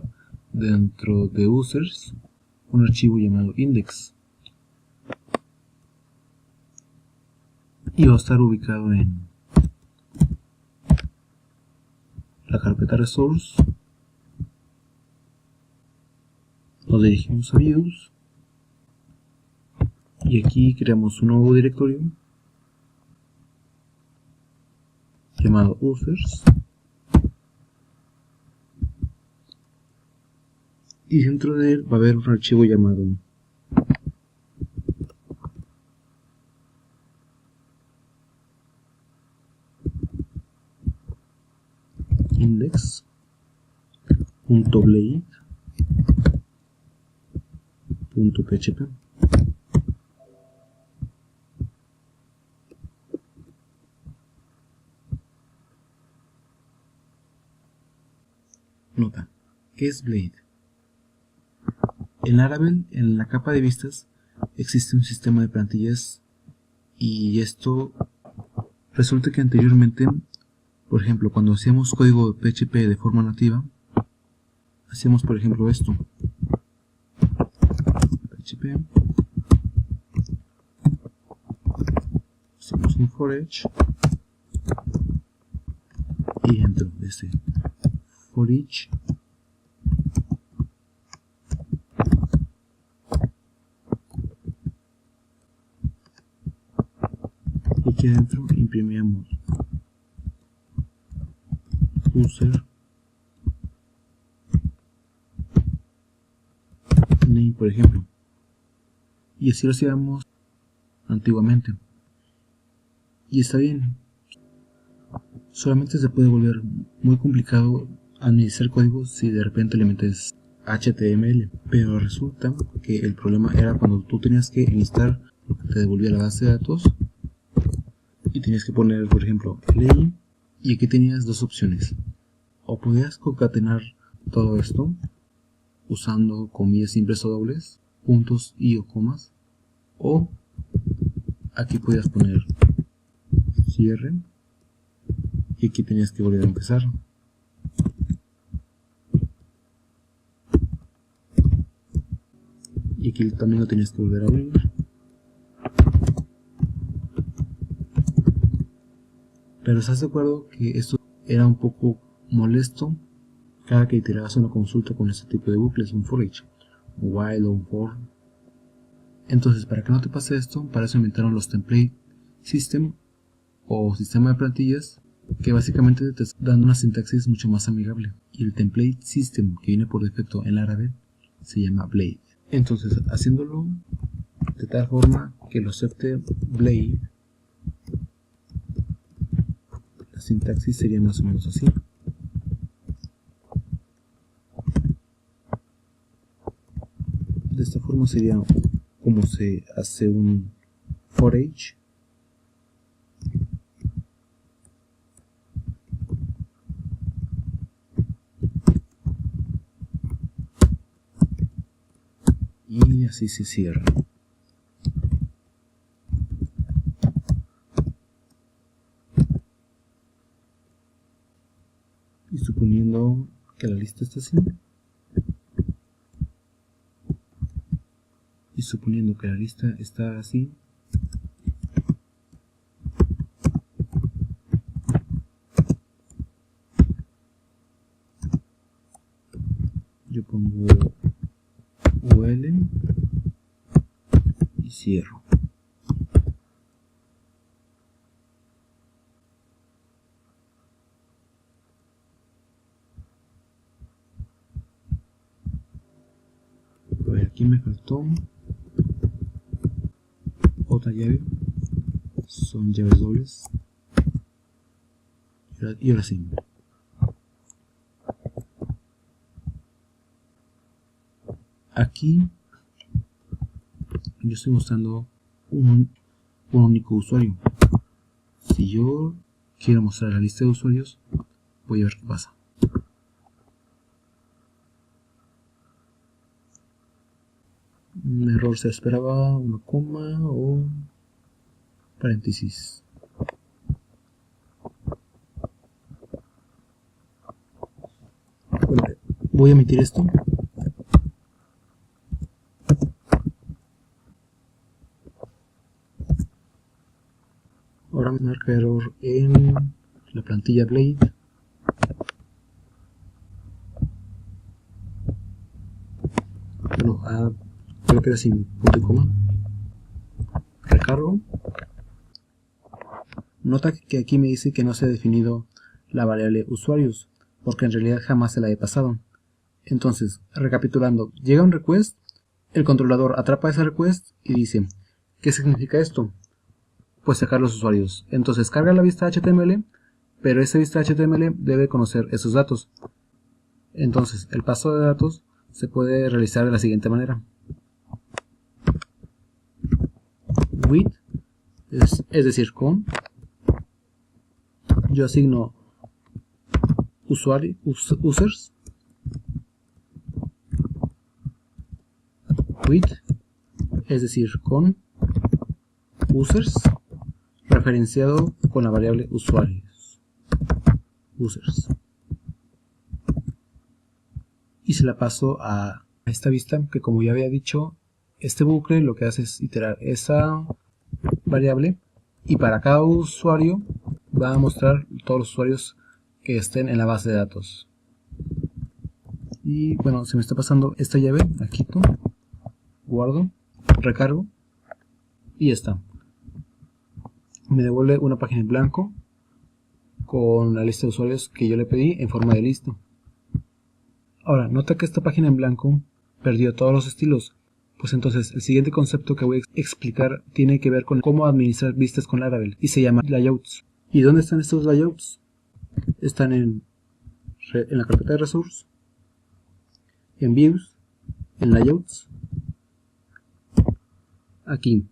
dentro de users un archivo llamado index y va a estar ubicado en la carpeta resource. Nos dirigimos a views y aquí creamos un nuevo directorio llamado users, y dentro de él va a haber un archivo llamado index.blade.php. Nota, ¿qué es Blade? En Laravel, en la capa de vistas, existe un sistema de plantillas y esto resulta que anteriormente, por ejemplo, cuando hacíamos código de PHP de forma nativa, hacíamos por ejemplo esto. PHP, hacemos un for each y dentro de este for each y aquí adentro imprimíamos user name, por ejemplo, y así lo hacíamos antiguamente, y está bien. Solamente se puede volver muy complicado administrar código si de repente le metes HTML, pero resulta que el problema era cuando tú tenías que iniciar lo que te devolvía la base de datos y tenías que poner, por ejemplo, LI, y aquí tenías dos opciones: o podías concatenar todo esto usando comillas simples o dobles, puntos y o comas, o aquí podías poner cierre y aquí tenías que volver a empezar. Y aquí también lo tenías que volver a abrir. Pero ¿estás de acuerdo que esto era un poco molesto cada que iterabas una consulta con este tipo de bucles, un for each, un while o un for? Entonces, para que no te pase esto, para eso inventaron los template system o sistema de plantillas, que básicamente te está dando una sintaxis mucho más amigable. Y el template system que viene por defecto en Laravel se llama Blade. Entonces, haciéndolo de tal forma que lo acepte Blade, la sintaxis sería más o menos así. De esta forma sería cómo se hace un for each. Y así se cierra. Y suponiendo que la lista está así. Y suponiendo que la lista está así. Yo pongo UL y cierro. A ver, aquí me faltó otra llave. Son llaves dobles. Y ahora sí. Aquí yo estoy mostrando un único usuario. Si yo quiero mostrar la lista de usuarios, voy a ver qué pasa. Un error, se esperaba una coma o paréntesis. Bueno, voy a omitir esto. Ahora me marca error en la plantilla Blade. Bueno, creo que era sin punto y coma. Recargo. Nota que aquí me dice que no se ha definido la variable usuarios, porque en realidad jamás se la he pasado. Entonces, recapitulando, llega un request, el controlador atrapa ese request y dice, ¿qué significa esto? Pues sacar los usuarios. Entonces carga la vista HTML, pero esa vista HTML debe conocer esos datos. Entonces, el paso de datos se puede realizar de la siguiente manera. With, es decir, con, yo asigno users, with, es decir, con users, referenciado con la variable usuarios, users, y se la paso a esta vista, que como ya había dicho, este bucle lo que hace es iterar esa variable y para cada usuario va a mostrar todos los usuarios que estén en la base de datos. Y bueno, se me está pasando esta llave, la quito, guardo, recargo y ya está. Me devuelve una página en blanco con la lista de usuarios que yo le pedí en forma de lista. Ahora, nota que esta página en blanco perdió todos los estilos, pues entonces el siguiente concepto que voy a explicar tiene que ver con cómo administrar vistas con Laravel y se llama layouts. ¿Y dónde están estos layouts? Están en la carpeta de resource, en views, en layouts, aquí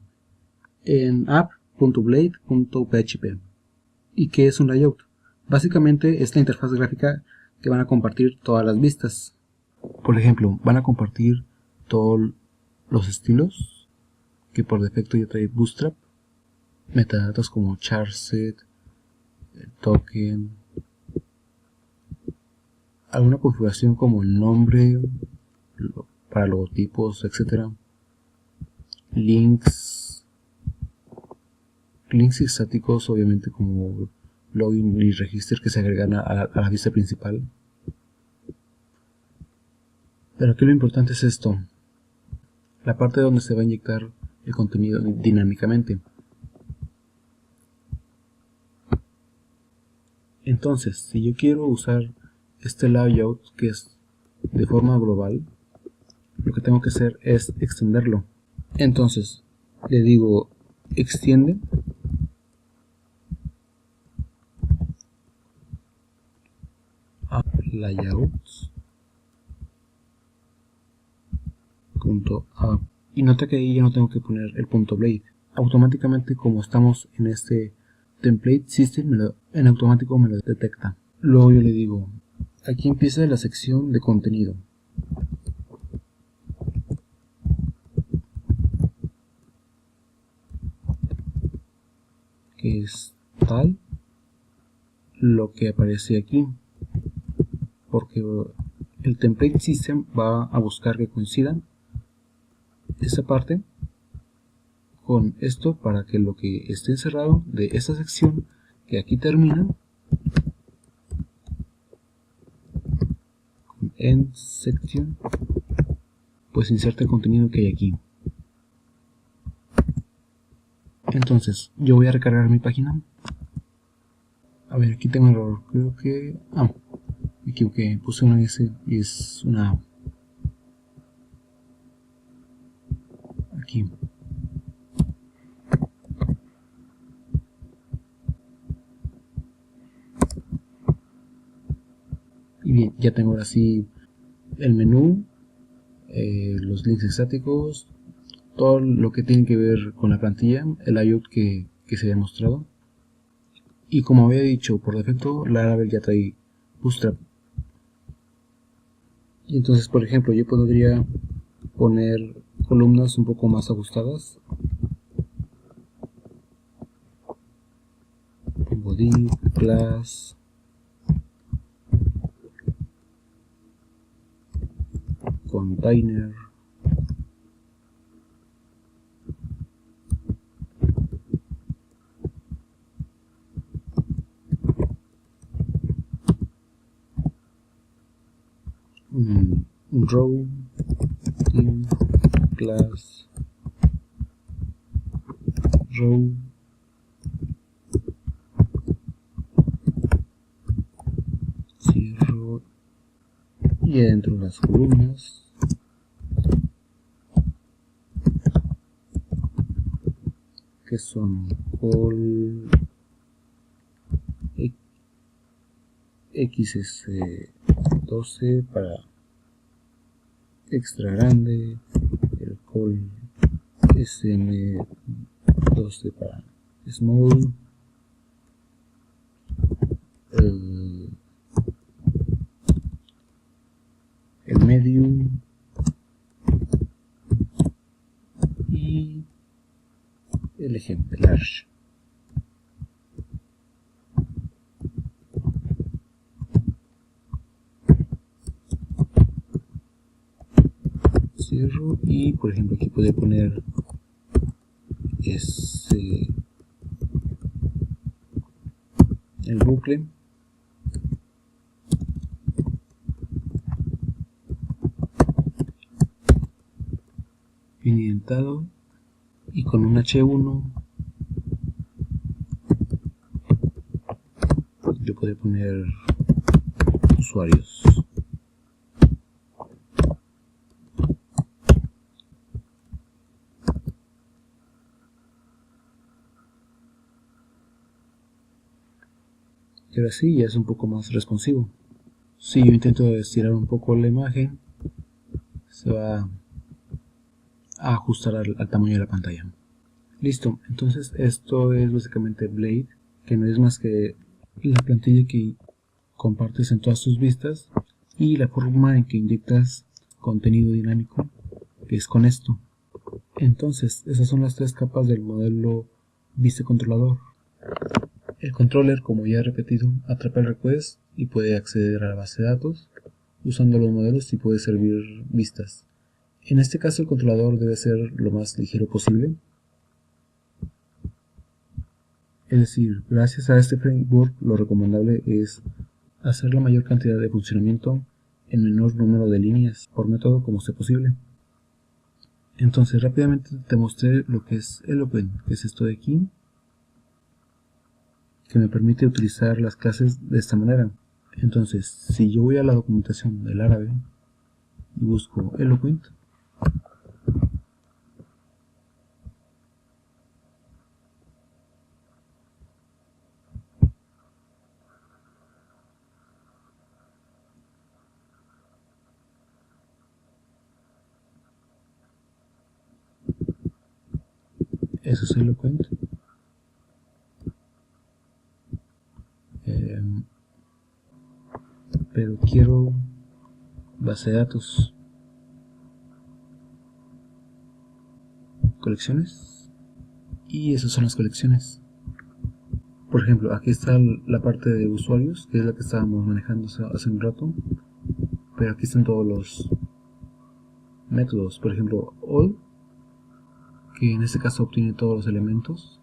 en app.blade.php. ¿Y qué es un layout? Básicamente es la interfaz gráfica que van a compartir todas las vistas. Por ejemplo, van a compartir todos los estilos que por defecto ya trae Bootstrap, metadatos como charset, token, alguna configuración como el nombre para logotipos, etc. Links estáticos, obviamente, como login y register que se agregan a la vista principal. Pero aquí lo importante es esto, la parte donde se va a inyectar el contenido dinámicamente. Entonces, si yo quiero usar este layout que es de forma global, lo que tengo que hacer es extenderlo. Entonces, le digo extiende a layouts.api Y nota que ahí ya no tengo que poner el punto blade. Automáticamente, como estamos en este template system, en automático me lo detecta. Luego yo le digo, aquí empieza la sección de contenido. Que es tal lo que aparece aquí, porque el template system va a buscar que coincidan esa parte con esto para que lo que esté encerrado de esa sección que aquí termina con end section, pues inserte el contenido que hay aquí. Entonces yo voy a recargar mi página. A ver, aquí tengo un error, creo que me equivoqué, puse una S y es una A. Aquí. Y bien, ya tengo ahora sí el menú, los links estáticos, todo lo que tiene que ver con la plantilla, el layout que se había mostrado. Y como había dicho, por defecto Laravel ya trae Bootstrap. Y entonces, por ejemplo, yo podría poner columnas un poco más ajustadas. Body, class, container, row, div, class, row, cierro, y adentro las columnas, que son call XS12 para extra grande, el call SM12 para small, el medium y el ejemplo large. Cierro y por ejemplo aquí puede poner el bucle, bien indentado y con un H1 yo puedo poner usuarios. Y ahora sí, ya es un poco más responsivo. Si yo intento estirar un poco la imagen, se va a ajustar al tamaño de la pantalla. Listo, entonces esto es básicamente Blade, que no es más que la plantilla que compartes en todas tus vistas y la forma en que inyectas contenido dinámico, que es con esto. Entonces, esas son las tres capas del modelo vista controlador. El controller, como ya he repetido, atrapa el request y puede acceder a la base de datos usando los modelos y puede servir vistas. En este caso el controlador debe ser lo más ligero posible. Es decir, gracias a este framework lo recomendable es hacer la mayor cantidad de funcionamiento en menor número de líneas por método como sea posible. Entonces rápidamente te mostré lo que es Eloquent, que es esto de aquí, que me permite utilizar las clases de esta manera. Entonces, si yo voy a la documentación del Laravel y busco Eloquent, Eso es Eloquent. Pero quiero base de datos, colecciones, y esas son las colecciones. Por ejemplo, aquí está la parte de usuarios, que es la que estábamos manejando hace un rato, pero aquí están todos los métodos. Por ejemplo, all, que en este caso obtiene todos los elementos.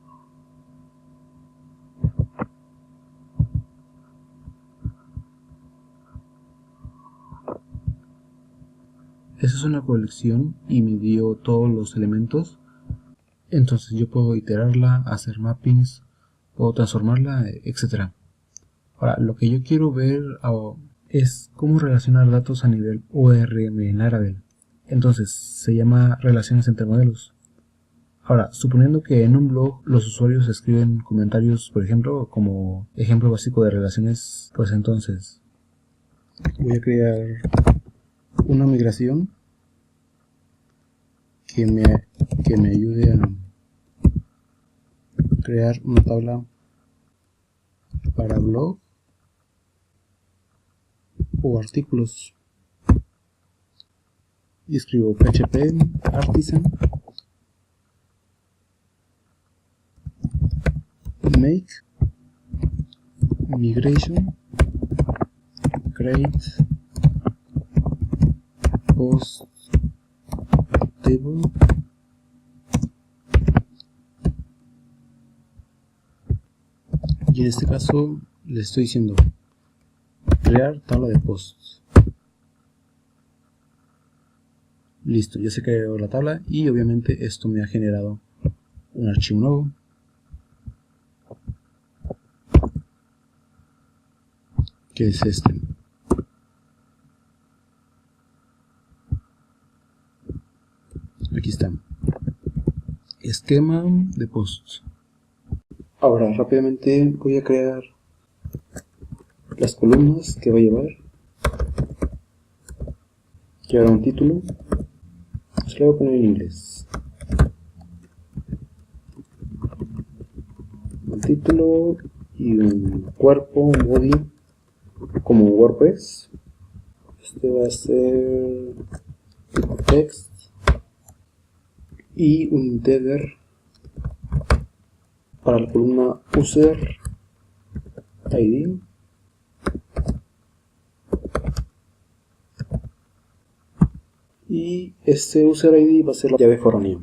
Esa es una colección y me dio todos los elementos. Entonces yo puedo iterarla, hacer mappings, puedo transformarla, etc. Ahora, lo que yo quiero ver es cómo relacionar datos a nivel ORM en Laravel. Entonces, se llama relaciones entre modelos. Ahora, suponiendo que en un blog los usuarios escriben comentarios, por ejemplo, como ejemplo básico de relaciones, pues entonces voy a crear una migración que me ayude a crear una tabla para blog o artículos, y escribo php artisan make migration create post table y en este caso le estoy diciendo crear tabla de posts. Listo, ya se creó la tabla y obviamente esto me ha generado un archivo nuevo que es este. Aquí está, esquema de posts. Ahora rápidamente voy a crear las columnas que va a llevar. Llevará un título, se lo voy a poner en inglés. Un título y un cuerpo, un body, como WordPress. Este va a ser text y un integer para la columna user ID. Y este user ID va a ser la llave foránea.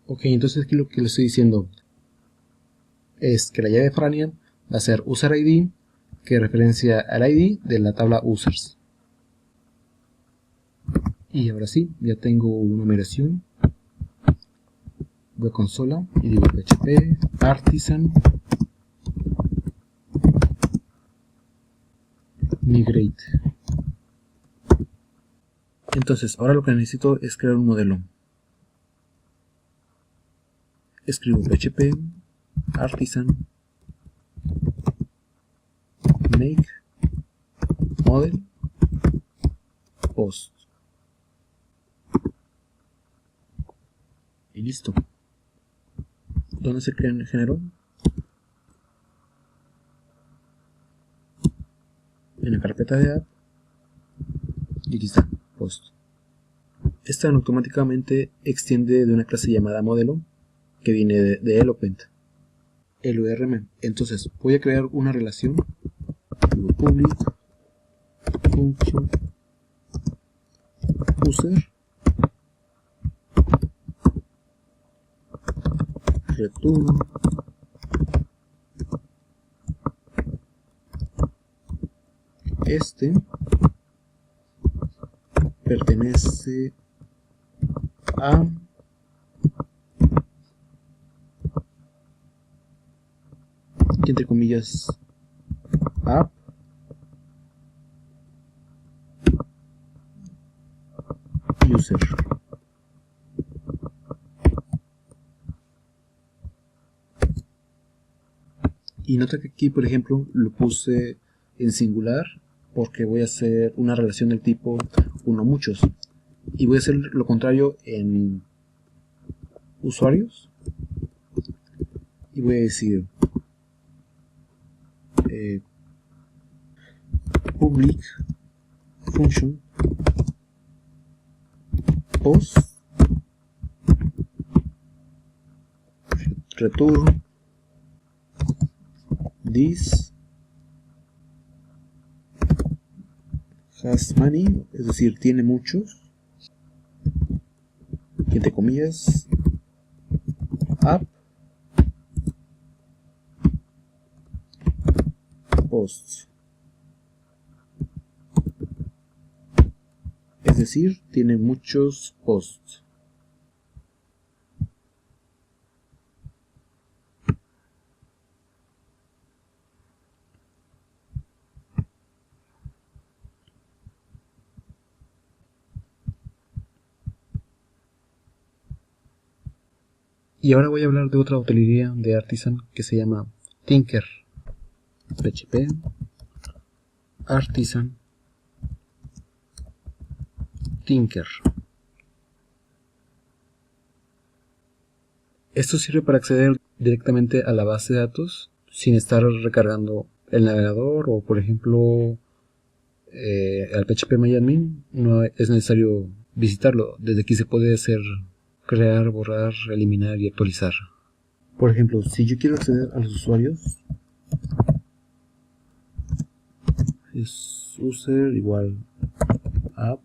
Ok, entonces aquí lo que le estoy diciendo es que la llave foránea va a ser user ID, que referencia al ID de la tabla users. Y ahora sí, ya tengo una migración. Voy a consola y digo php artisan migrate. Entonces ahora lo que necesito es crear un modelo. Escribo php artisan make model post y listo. ¿Dónde se generó? En la carpeta de app y aquí está, post. Esta automáticamente extiende de una clase llamada modelo que viene de Eloquent, LORM. Entonces voy a crear una relación, public function user return este pertenece a entre comillas app user. Y nota que aquí, por ejemplo, lo puse en singular porque voy a hacer una relación del tipo uno muchos. Y voy a hacer lo contrario en usuarios. Y voy a decir public function post return this has many, es decir, tiene muchos, entre comillas, app posts, es decir, tiene muchos posts. Y ahora voy a hablar de otra utilidad de Artisan que se llama Tinker. PHP Artisan Tinker. Esto sirve para acceder directamente a la base de datos sin estar recargando el navegador o, por ejemplo, al PHP-MyAdmin. No es necesario visitarlo. Desde aquí se puede hacer crear, borrar, eliminar y actualizar. Por ejemplo, si yo quiero acceder a los usuarios, es user igual app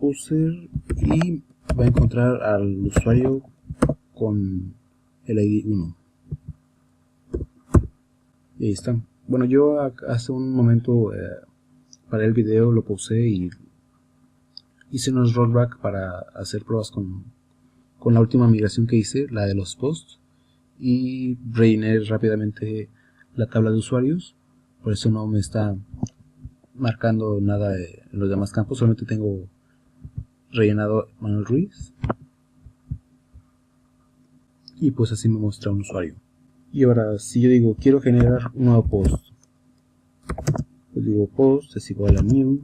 user y va a encontrar al usuario con el ID 1. Y ahí está. Bueno, yo hace un momento para el video lo pausé y hice unos rollback para hacer pruebas con la última migración que hice, la de los posts, y rellené rápidamente la tabla de usuarios. Por eso no me está marcando nada en los demás campos, solamente tengo rellenado Manuel Ruiz y pues así me muestra un usuario. Y ahora si yo digo quiero generar un nuevo post, pues digo post es igual a new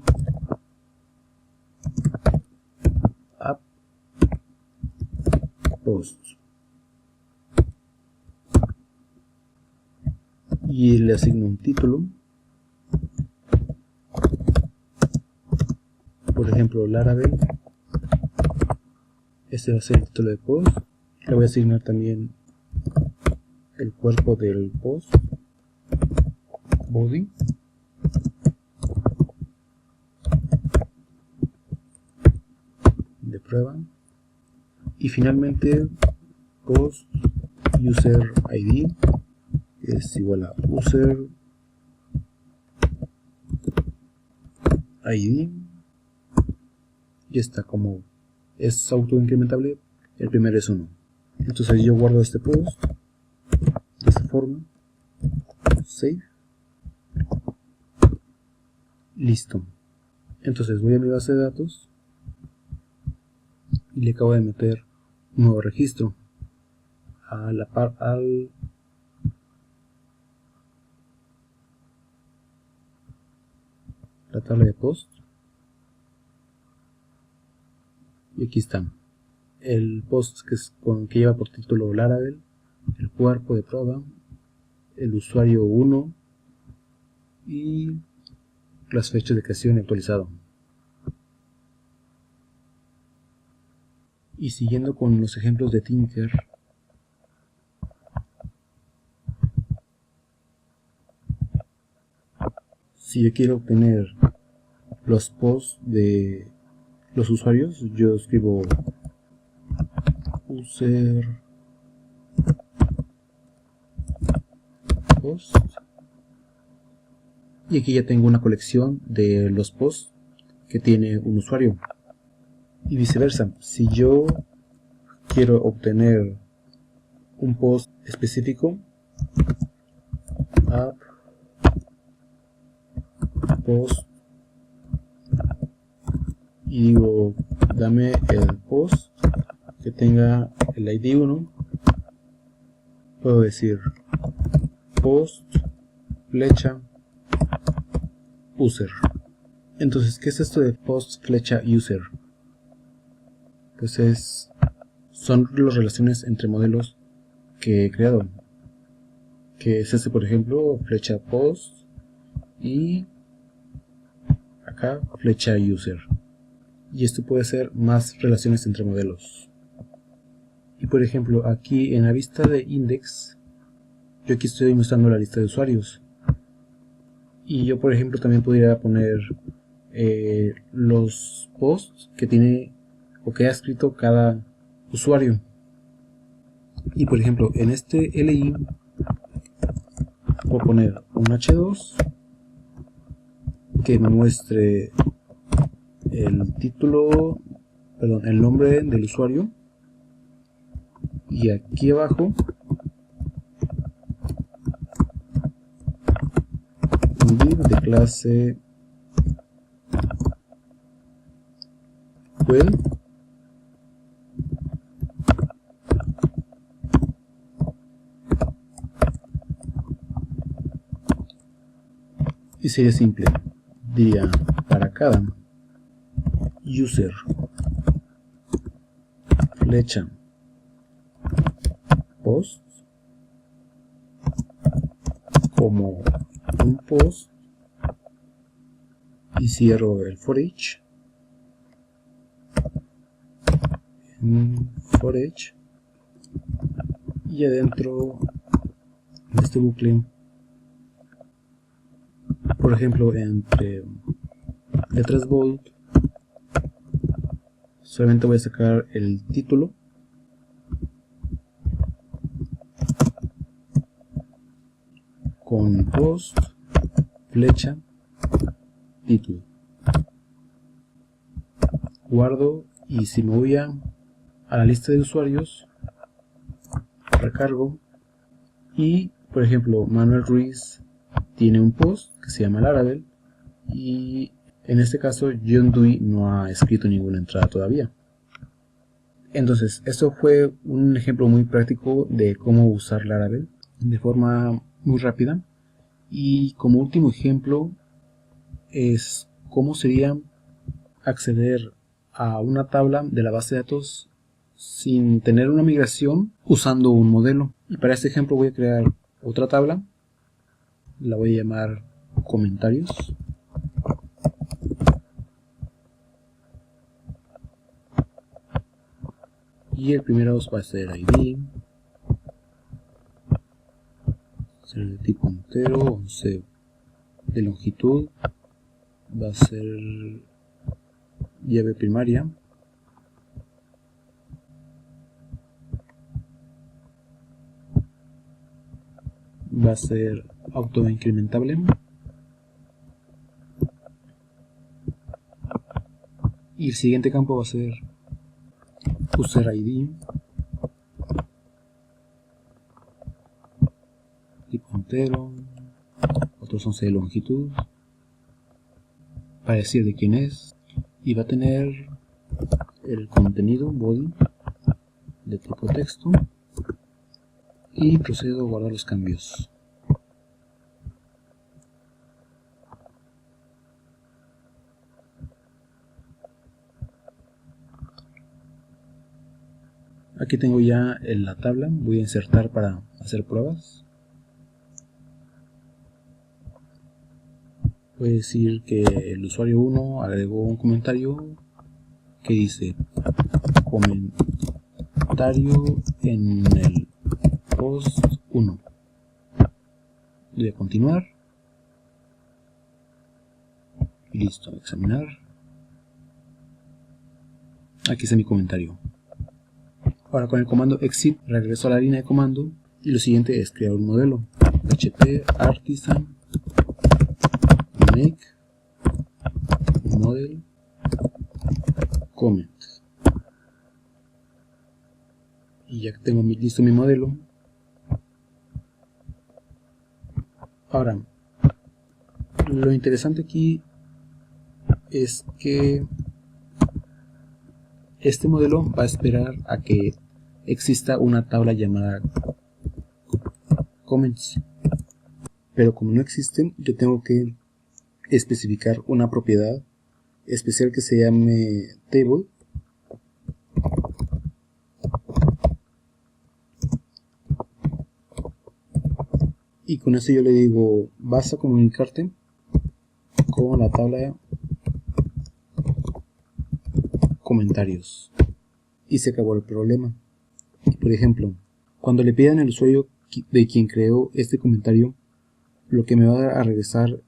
app post y le asigno un título, por ejemplo Laravel. Este va a ser el título de post. Le voy a asignar también el cuerpo del post, body, de prueba, y finalmente post user ID es igual a user ID. Y está, como es autoincrementable, el primero es 1. Entonces yo guardo este post de esta forma, save, listo. Entonces voy a mi base de datos y le acabo de meter un nuevo registro a la la tabla de post, y aquí están el post que lleva por título Laravel, el cuerpo de prueba, el usuario 1 y las fechas de creación y actualizado. Y siguiendo con los ejemplos de Tinker, si yo quiero obtener los posts de los usuarios, yo escribo user post Y aquí ya tengo una colección de los posts que tiene un usuario. Y viceversa, si yo quiero obtener un post específico, app post, y digo, dame el post que tenga el ID 1, puedo decir post flecha user. Entonces, ¿qué es esto de post flecha user? Pues son las relaciones entre modelos que he creado, que es este, por ejemplo, flecha post y acá flecha user. Y esto puede ser más relaciones entre modelos. Y por ejemplo, aquí en la vista de index, yo aquí estoy mostrando la lista de usuarios. Y yo, por ejemplo, también podría poner los posts que tiene o que ha escrito cada usuario. Y por ejemplo, en este LI voy a poner un H2 que me muestre el título, perdón, el nombre del usuario, y aquí abajo un div de clase well y sería simple, diría para cada user flecha post como un post, y cierro el for each en for each, y adentro de este bucle, por ejemplo, entre letras bold solamente voy a sacar el título con post flecha título, guardo, y si me voy a la lista de usuarios, recargo, y por ejemplo Manuel Ruiz tiene un post que se llama Laravel, y en este caso John Dewey no ha escrito ninguna entrada todavía. Entonces, esto fue un ejemplo muy práctico de cómo usar Laravel de forma muy rápida. Y como último ejemplo es cómo sería acceder a una tabla de la base de datos sin tener una migración usando un modelo. Y para este ejemplo voy a crear otra tabla, la voy a llamar comentarios. Y el primero va a ser ID, ser de tipo entero, 11 de longitud, va a ser llave primaria, va a ser autoincrementable, y el siguiente campo va a ser user ID, tipo entero, otros 11 de longitud, para decir de quién es, y va a tener el contenido body de tipo texto, y procedo a guardar los cambios. Aquí tengo ya en la tabla, voy a insertar para hacer pruebas. Voy a decir que el usuario 1 agregó un comentario que dice comentario en el post 1. Voy a continuar. Listo, examinar. Aquí está mi comentario. Ahora con el comando exit regreso a la línea de comando, y lo siguiente es crear un modelo. PHP artisan make model comment. Y ya que tengo listo mi modelo, ahora lo interesante aquí es que este modelo va a esperar a que exista una tabla llamada comments, pero como no existen, yo tengo que especificar una propiedad especial que se llame table, y con eso yo le digo vas a comunicarte con la tabla comentarios, y se acabó el problema. Por ejemplo, cuando le pidan al usuario de quien creó este comentario, lo que me va a regresar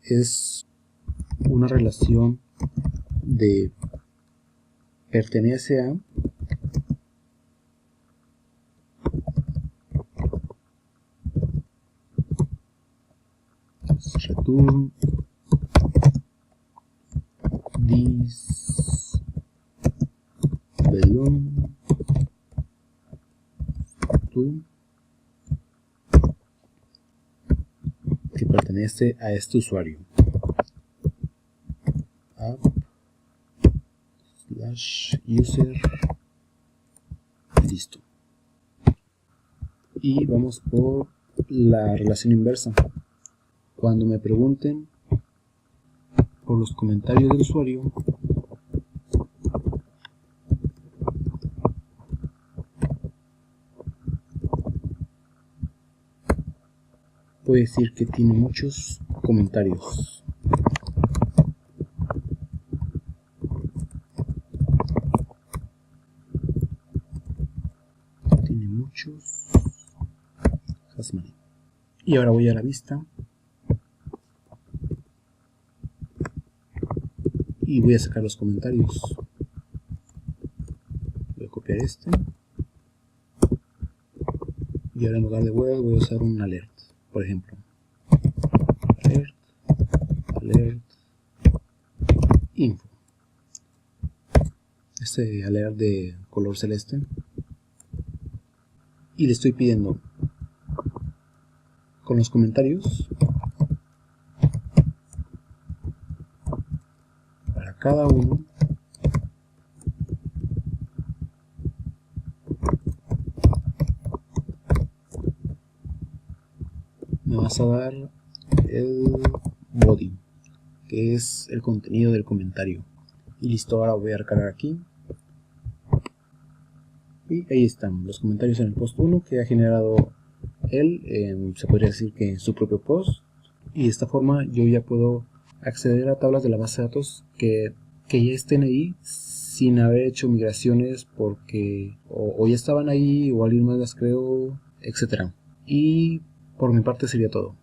es una relación de pertenece a return this belong to, que pertenece a este usuario, app / user, listo. Y vamos por la relación inversa. Cuando me pregunten por los comentarios del usuario, puede decir que tiene muchos comentarios. Tiene muchos. Hasmani. Y ahora voy a la vista y voy a sacar los comentarios. Voy a copiar este y ahora en lugar de web voy a usar un alert, por ejemplo, alert info, este alert de color celeste, y le estoy pidiendo con los comentarios para cada uno me vas a dar el body, que es el contenido del comentario. Y listo, ahora voy a recargar aquí y ahí están los comentarios en el post 1 que ha generado él, se podría decir que en su propio post, y de esta forma yo ya puedo acceder a tablas de la base de datos que ya estén ahí sin haber hecho migraciones porque o ya estaban ahí o alguien más las creó, etcétera. Y por mi parte sería todo.